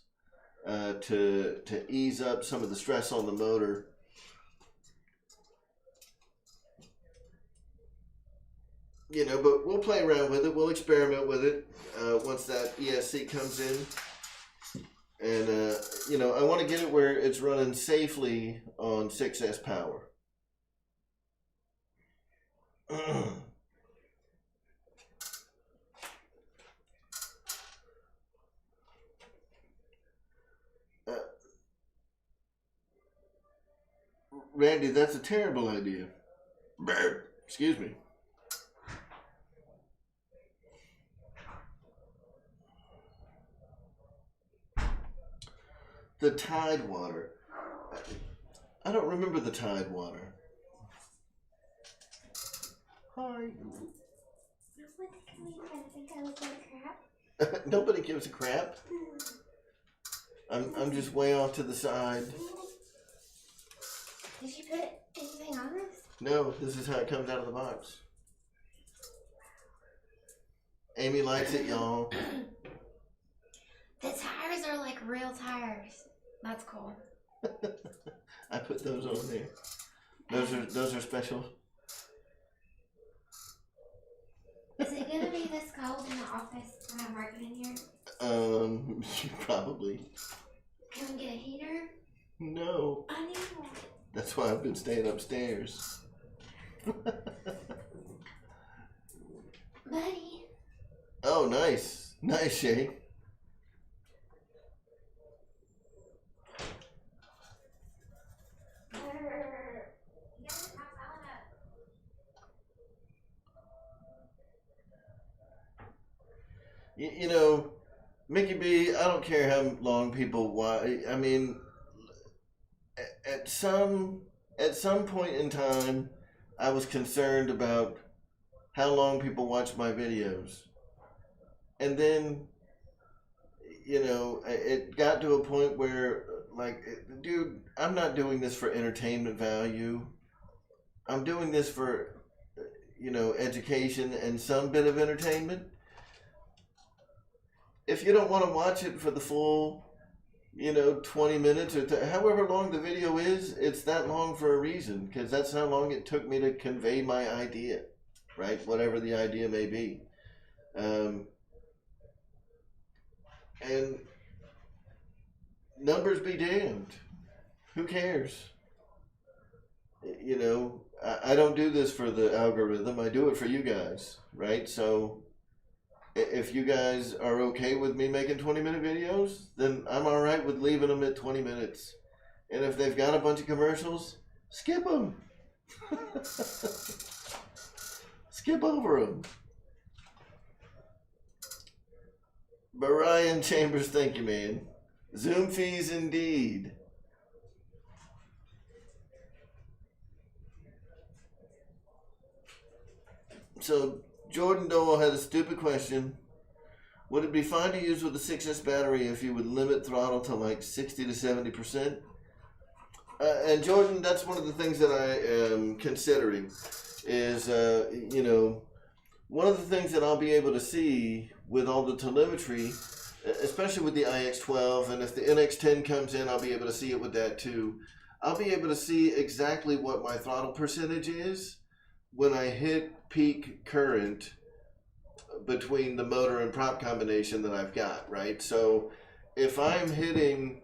to ease up some of the stress on the motor. You know, but we'll play around with it. We'll experiment with it once that ESC comes in. And, you know, I want to get it where it's running safely on 6S power. Randy, that's a terrible idea. Excuse me. The Tide water. I don't remember the Tide water. Hi. Nobody gives a crap. I'm just way off to the side. Did you put anything on this? No, this is how it comes out of the box. Amy likes it, y'all. The tires are like real tires. That's cool. I put those on there. Those are special. Is it gonna be this cold in the office when I'm working in here? Probably. Can we get a heater? No. I need one. That's why I've been staying upstairs. Buddy. Oh, nice. Nice, Shay. You know, Mickey B, I don't care how long people watch. I mean, at some point in time, I was concerned about how long people watch my videos. And then, you know, it got to a point where, like, dude, I'm not doing this for entertainment value. I'm doing this for, you know, education and some bit of entertainment. If you don't want to watch it for the full, you know, 20 minutes or however long the video is, it's that long for a reason, because that's how long it took me to convey my idea, right? Whatever the idea may be. And numbers be damned. Who cares? You know, I don't do this for the algorithm. I do it for you guys, right? So if you guys are okay with me making 20-minute videos, then I'm all right with leaving them at 20 minutes. And if they've got a bunch of commercials, skip them. Skip over them. Brian Chambers, thank you, man. Zoom fees indeed. So Jordan Dole had a stupid question. Would it be fine to use with a 6S battery if you would limit throttle to like 60 to 70%? And Jordan, that's one of the things that I am considering is, you know, one of the things that I'll be able to see with all the telemetry, especially with the iX12, and if the NX10 comes in, I'll be able to see it with that too. I'll be able to see exactly what my throttle percentage is when I hit peak current between the motor and prop combination that I've got, right? So if I'm hitting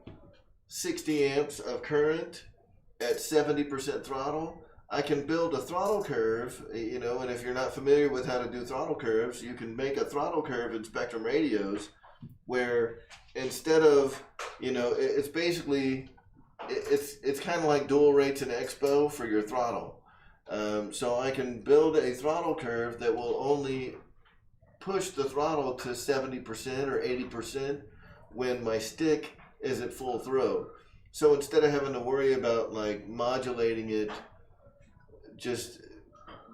60 amps of current at 70% throttle, I can build a throttle curve, you know, and if you're not familiar with how to do throttle curves, you can make a throttle curve in Spectrum radios where instead of, you know, it's basically, it's kind of like dual rates and expo for your throttle. So I can build a throttle curve that will only push the throttle to 70% or 80% when my stick is at full throw. So instead of having to worry about like modulating it just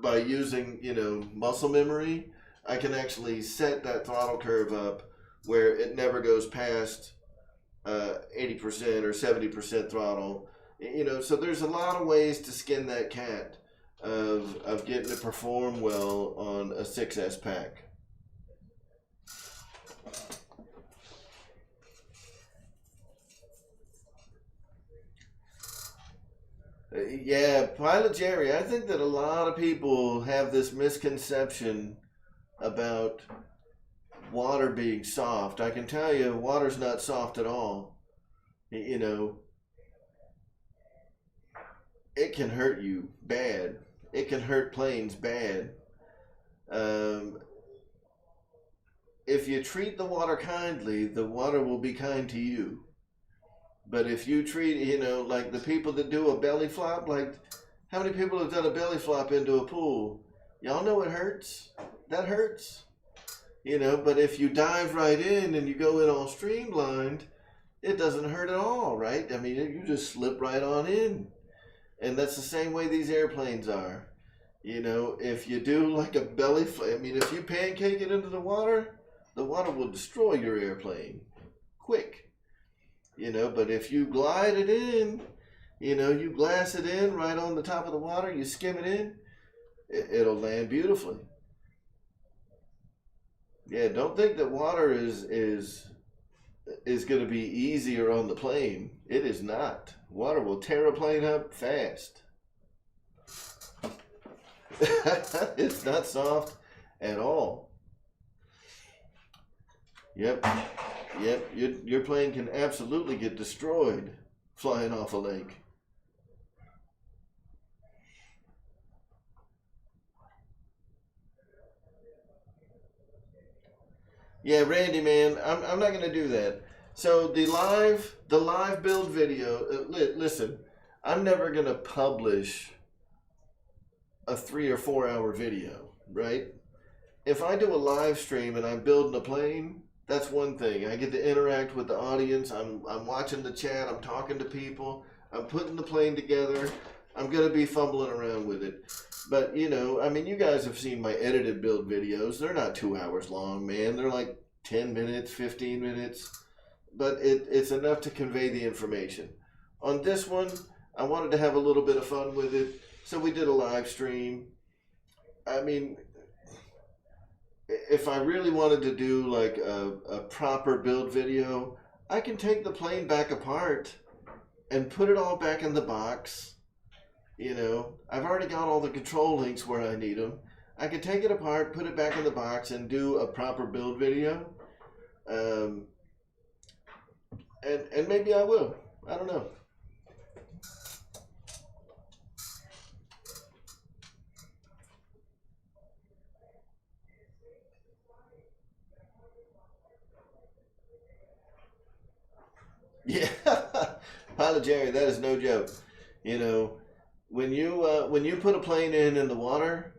by using, you know, muscle memory, I can actually set that throttle curve up where it never goes past 80% or 70% throttle. You know, so there's a lot of ways to skin that cat of getting to perform well on a 6S pack. Yeah, Pilot Jerry, I think that a lot of people have this misconception about water being soft. I can tell you, water's not soft at all. You know, it can hurt you bad. it can hurt planes bad. If you treat the water kindly, the water will be kind to you. But if you treat, like the people that do a belly flop, like how many people have done a belly flop into a pool? Y'all know it hurts. That hurts. But if you dive right in and you go in all streamlined, it doesn't hurt at all, right? I mean, you just slip right on in. And that's the same way these airplanes are. If you do like a belly flop, if you pancake it into the water will destroy your airplane quick. But if you glide it in, you glass it in right on the top of the water, you skim it in, it'll land beautifully. Yeah, don't think that water is going to be easier on the plane. It is not. Water will tear a plane up fast. It's not soft at all. Yep. Your plane can absolutely get destroyed flying off a lake. Yeah, Randy, man, I'm not gonna do that. So the live build video. Listen, I'm never gonna publish a 3 or 4 hour video, right? If I do a live stream and I'm building a plane, that's one thing. I get to interact with the audience. I'm watching the chat. I'm talking to people. I'm putting the plane together. I'm gonna be fumbling around with it. But you guys have seen my edited build videos. They're not 2 hours long, man. They're like 10 minutes, 15 minutes. But it's enough to convey the information. On this one, I wanted to have a little bit of fun with it. So we did a live stream. If I really wanted to do like a proper build video, I can take the plane back apart and put it all back in the box. I've already got all the control links where I need them. I can take it apart, put it back in the box, and do a proper build video. And maybe I will. I don't know. Yeah, Pilot Jerry, that is no joke. When you put a plane in the water,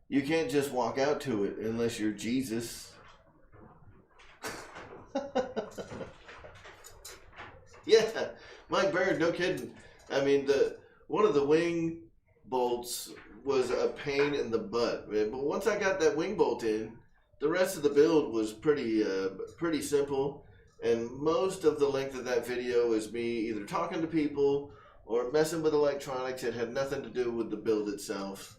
you can't just walk out to it unless you're Jesus. Yeah, Mike Bird, no kidding. One of the wing bolts was a pain in the butt, man. But once I got that wing bolt in, the rest of the build was pretty simple. And most of the length of that video is me either talking to people or messing with electronics. It had nothing to do with the build itself.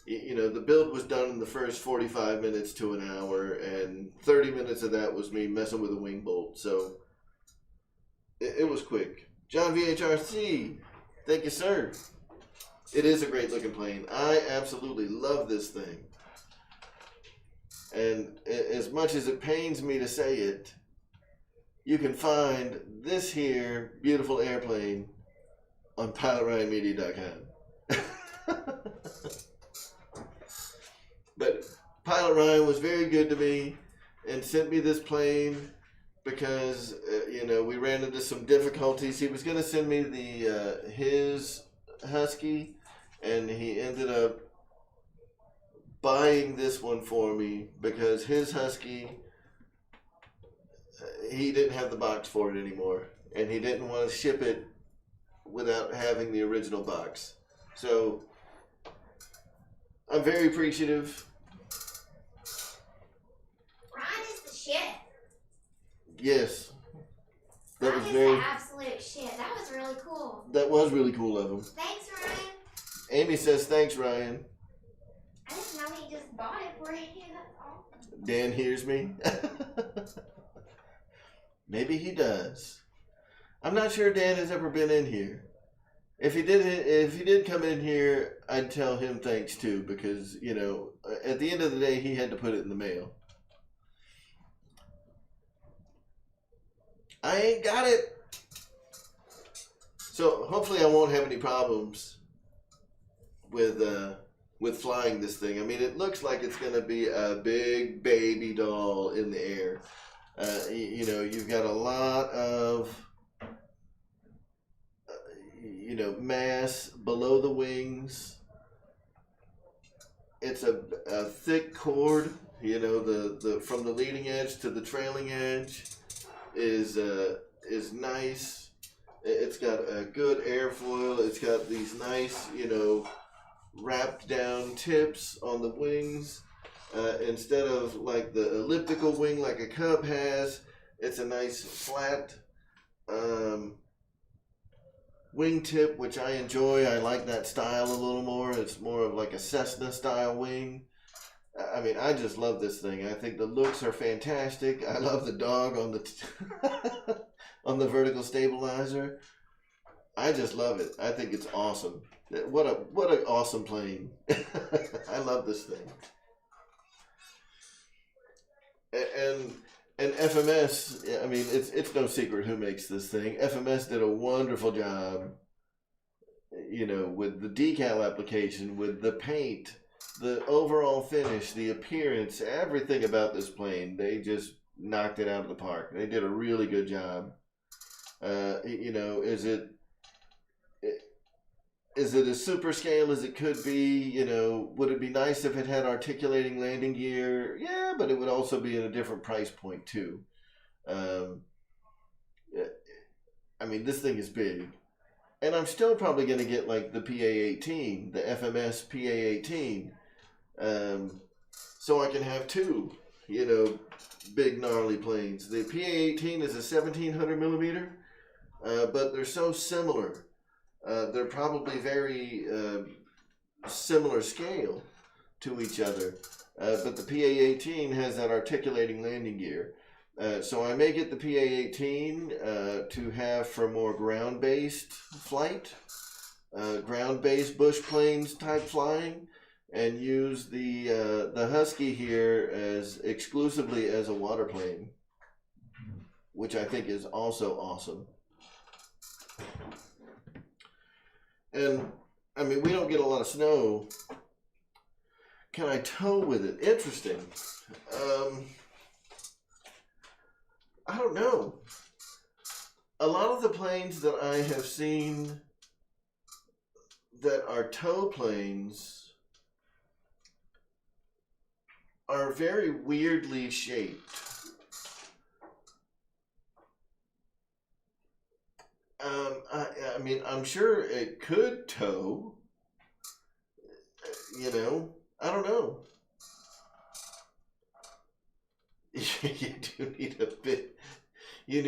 The build was done in the first 45 minutes to an hour, and 30 minutes of that was me messing with a wing bolt. So it was quick. John VHRC, thank you, sir. It is a great looking plane. I absolutely love this thing. And as much as it pains me to say it, you can find this here beautiful airplane on PilotRyanMedia.com. But Pilot Ryan was very good to me and sent me this plane because we ran into some difficulties. He was going to send me his Husky, and he ended up buying this one for me because his Husky, he didn't have the box for it anymore, and he didn't want to ship it without having the original box. So I'm very appreciative. Ryan is the shit. Yes. That Ryan was is very the absolute shit. That was really cool. That was really cool of him. Thanks, Ryan. Amy says thanks, Ryan. I didn't know he just bought it for you. That's all. Dan hears me. Maybe he does. I'm not sure Dan has ever been in here. If he did come in here, I'd tell him thanks too, because at the end of the day, he had to put it in the mail. I ain't got it. So hopefully I won't have any problems with with flying this thing. I mean, it looks like it's going to be a big baby doll in the air. You know, you've got a lot of, you know, mass below the wings. It's a thick cord. You know, the from the leading edge to the trailing edge is nice. It's got a good airfoil. It's got these nice, you know, wrapped down tips on the wings. Instead of like the elliptical wing like a Cub has, it's a nice flat wingtip, which I enjoy. I like that style a little more. It's more of like a Cessna style wing. I mean, I just love this thing. I think the looks are fantastic. I love the dog on the on the vertical stabilizer. I just love it. I think it's awesome. What an awesome plane. I love this thing. And FMS, I mean, it's no secret who makes this thing. FMS did a wonderful job, you know, with the decal application, with the paint, the overall finish, the appearance, everything about this plane. They just knocked it out of the park. They did a really good job. You know, is it as super scale as it could be? You know, would it be nice if it had articulating landing gear? Yeah, but it would also be at a different price point too. I mean, this thing is big. And I'm still probably going to get like the PA-18, the FMS PA-18. So I can have two, you know, big gnarly planes. The PA-18 is a 1700 millimeter, but they're so similar. They're probably very similar scale to each other. But the PA-18 has that articulating landing gear. So I may get the PA-18 to have for more ground-based flight, ground-based bush planes type flying, and use the Husky here as exclusively as a waterplane, which I think is also awesome. And I mean, we don't get a lot of snow. Can I tow with it? Interesting. I don't know. A lot of the planes that I have seen that are tow planes are very weirdly shaped. I mean, I'm sure it could tow. You know, I don't know. You do need a bit. You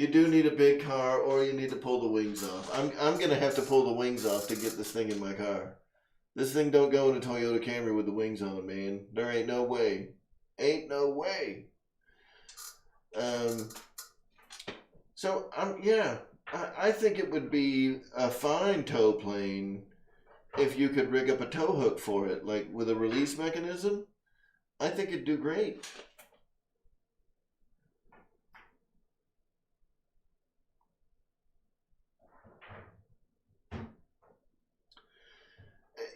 do need a big car, or you need to pull the wings off. I'm gonna have to pull the wings off to get this thing in my car. This thing don't go in a Toyota Camry with the wings on, man. There ain't no way. Ain't no way. So I think it would be a fine tow plane if you could rig up a tow hook for it, like with a release mechanism. I think it'd do great.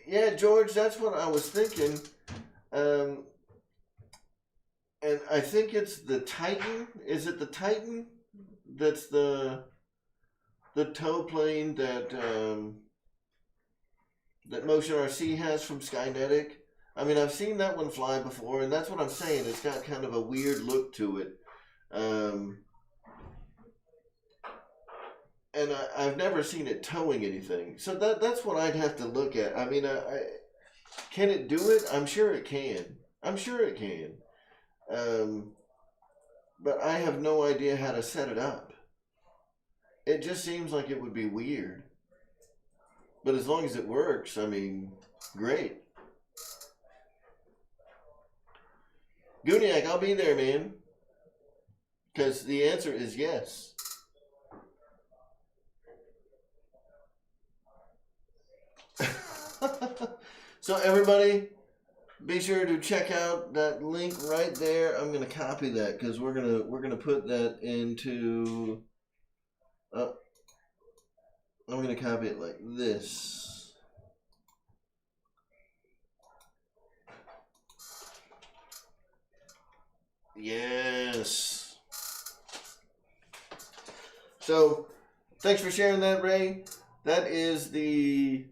Yeah, George, that's what I was thinking. And I think it's the Titan. Is it the Titan that's the tow plane that that Motion RC has from Skynetic? I mean, I've seen that one fly before, and that's what I'm saying. It's got kind of a weird look to it. And I've never seen it towing anything. So that's what I'd have to look at. I mean, can it do it? I'm sure it can. I'm sure it can. But I have no idea how to set it up. It just seems like it would be weird. But as long as it works, I mean, great. Gooniac, I'll be there, man. Because the answer is yes. So everybody, be sure to check out that link right there. I'm gonna copy that because we're gonna put that into. I'm gonna copy it like this. Yes. So, thanks for sharing that, Ray. That is the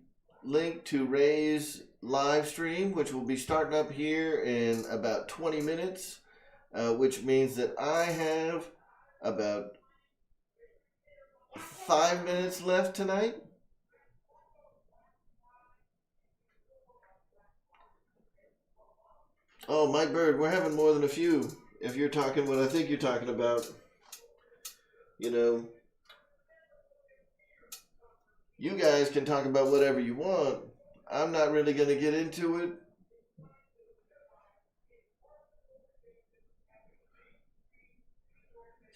link to Ray's live stream, which will be starting up here in about 20 minutes, which means that I have about 5 minutes left tonight. Oh, Mike Bird, we're having more than a few. If you're talking what I think you're talking about, you know, you guys can talk about whatever you want. I'm not really going to get into it.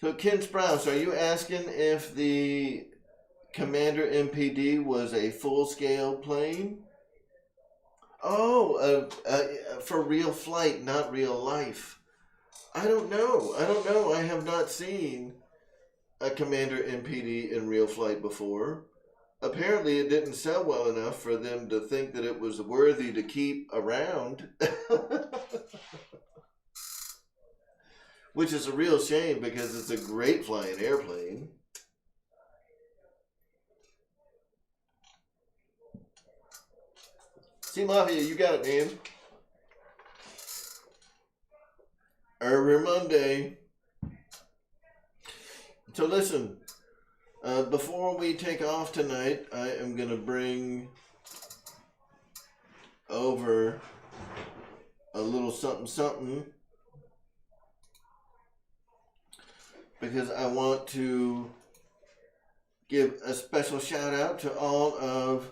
So, Ken Sprouse, are you asking if the Commander MPD was a full-scale plane? Oh, for real flight, not real life. I don't know. I have not seen a Commander MPD in real flight before. Apparently, it didn't sell well enough for them to think that it was worthy to keep around. Which is a real shame because it's a great flying airplane. See, Mafia, you got it, man. Every Monday. So listen, before we take off tonight, I am going to bring over a little something something because I want to give a special shout out to all of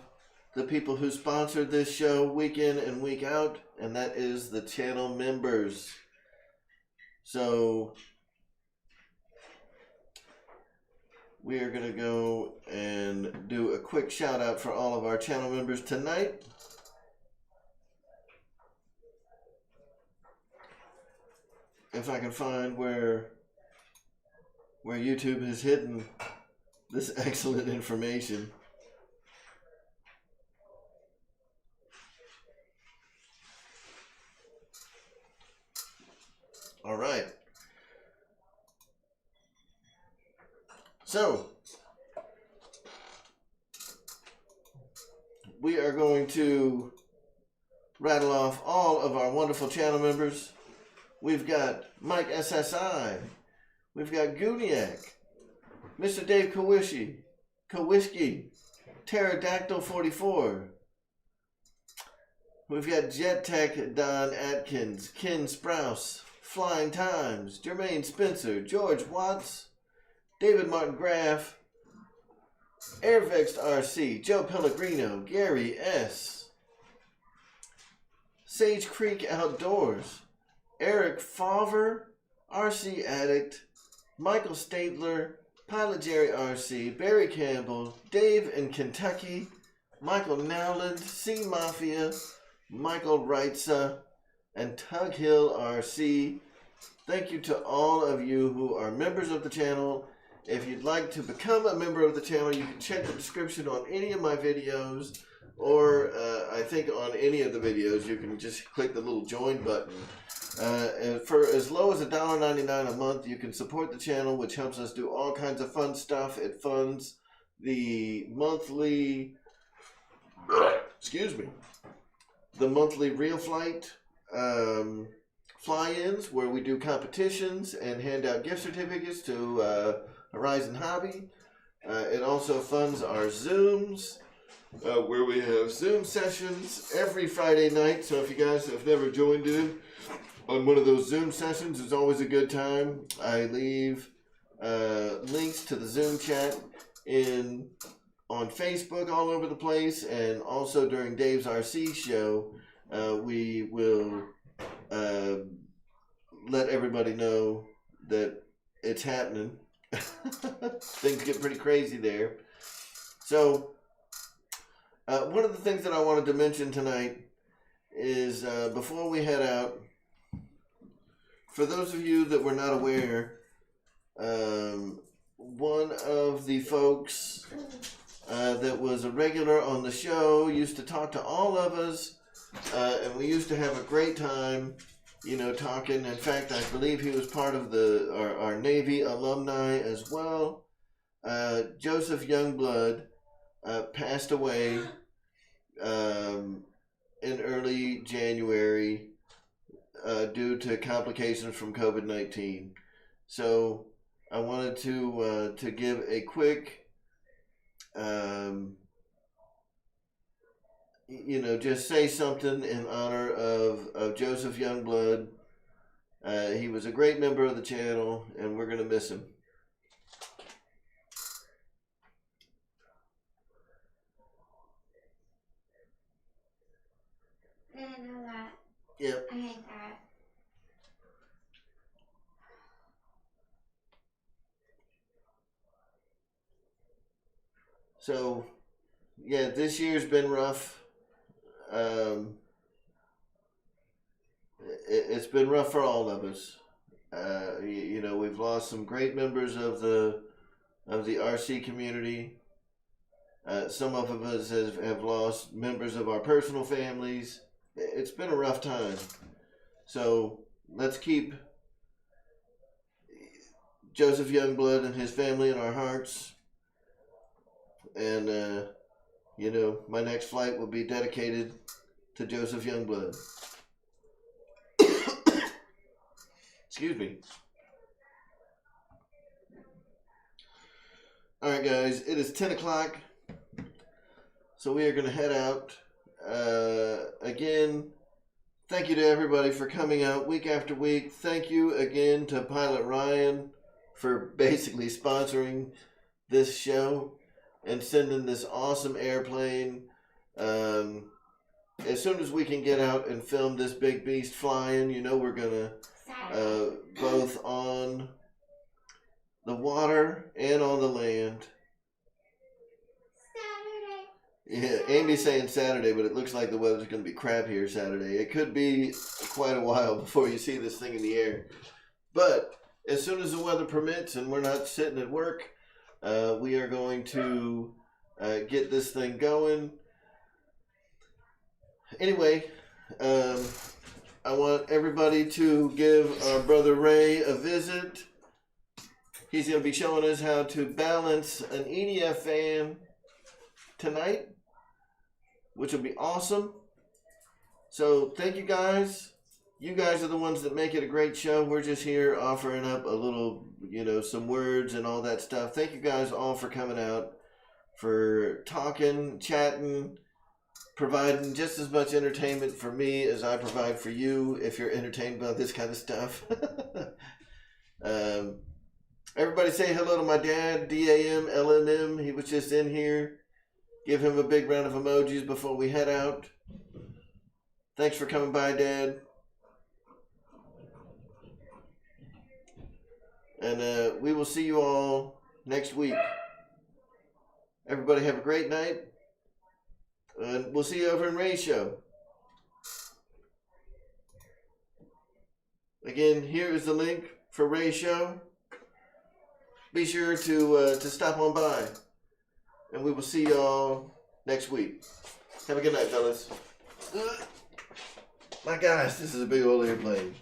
the people who sponsored this show week in and week out, and that is the channel members. So we are going to go and do a quick shout out for all of our channel members tonight. If I can find where YouTube has hidden this excellent information. All right. So, we are going to rattle off all of our wonderful channel members. We've got Mike SSI. We've got Guniak. Mr. Dave Kowicki. Pterodactyl 44. We've got Jet Tech Don Atkins. Ken Sprouse. Flying Times. Jermaine Spencer. George Watts. David Martin Graff, Airvexed RC, Joe Pellegrino, Gary S., Sage Creek Outdoors, Eric Favre, RC Addict, Michael Stabler, Pilot Jerry RC, Barry Campbell, Dave in Kentucky, Michael Nowland, C Mafia, Michael Reitza, and Tug Hill RC. Thank you to all of you who are members of the channel. If you'd like to become a member of the channel, you can check the description on any of my videos, or I think on any of the videos, you can just click the little join button. And for as low as $1.99 a month, you can support the channel, which helps us do all kinds of fun stuff. It funds the monthly, the monthly Real Flight fly-ins, where we do competitions and hand out gift certificates to Horizon Hobby. It also funds our Zooms, where we have Zoom sessions every Friday night. So if you guys have never joined in on one of those Zoom sessions, it's always a good time. I leave links to the Zoom chat on Facebook all over the place, and also during Dave's RC show, we will let everybody know that it's happening. Things get pretty crazy there. So, one of the things that I wanted to mention tonight is before we head out, for those of you that were not aware, one of the folks that was a regular on the show used to talk to all of us, and we used to have a great time. talking. In fact, I believe he was part of our Navy alumni as well. Joseph Youngblood passed away in early January due to complications from COVID-19. So I wanted to give a quick, just say something in honor of Joseph Youngblood. He was a great member of the channel, and we're going to miss him. I didn't know that. Yep. I hate that. So, yeah, this year's been rough. It's been rough for all of us. We've lost some great members of the RC community. Some of us have lost members of our personal families. It's been a rough time. So let's keep Joseph Youngblood and his family in our hearts. And, my next flight will be dedicated to Joseph Youngblood. Excuse me. All right, guys, it is 10 o'clock. So we are going to head out. Again, thank you to everybody for coming out week after week. Thank you again to Pilot Ryan for basically sponsoring this show and sending this awesome airplane. As soon as we can get out and film this big beast flying, we're going to both on the water and on the land. Yeah, Amy's saying Saturday, but it looks like the weather's going to be crap here Saturday. It could be quite a while before you see this thing in the air. But as soon as the weather permits and we're not sitting at work, we are going to get this thing going. Anyway, I want everybody to give our brother Ray a visit. He's going to be showing us how to balance an EDF fan tonight, which will be awesome. So thank you guys. You guys are the ones that make it a great show. We're just here offering up a little, some words and all that stuff. Thank you guys all for coming out, for talking, chatting, providing just as much entertainment for me as I provide for you if you're entertained by this kind of stuff. Everybody say hello to my dad, DAMLMM. He was just in here. Give him a big round of emojis before we head out. Thanks for coming by, Dad. And we will see you all next week. Everybody have a great night. And we'll see you over in Ray's show. Again, here is the link for Ray's show. Be sure to stop on by. And we will see y'all next week. Have a good night, fellas. My gosh, this is a big old airplane.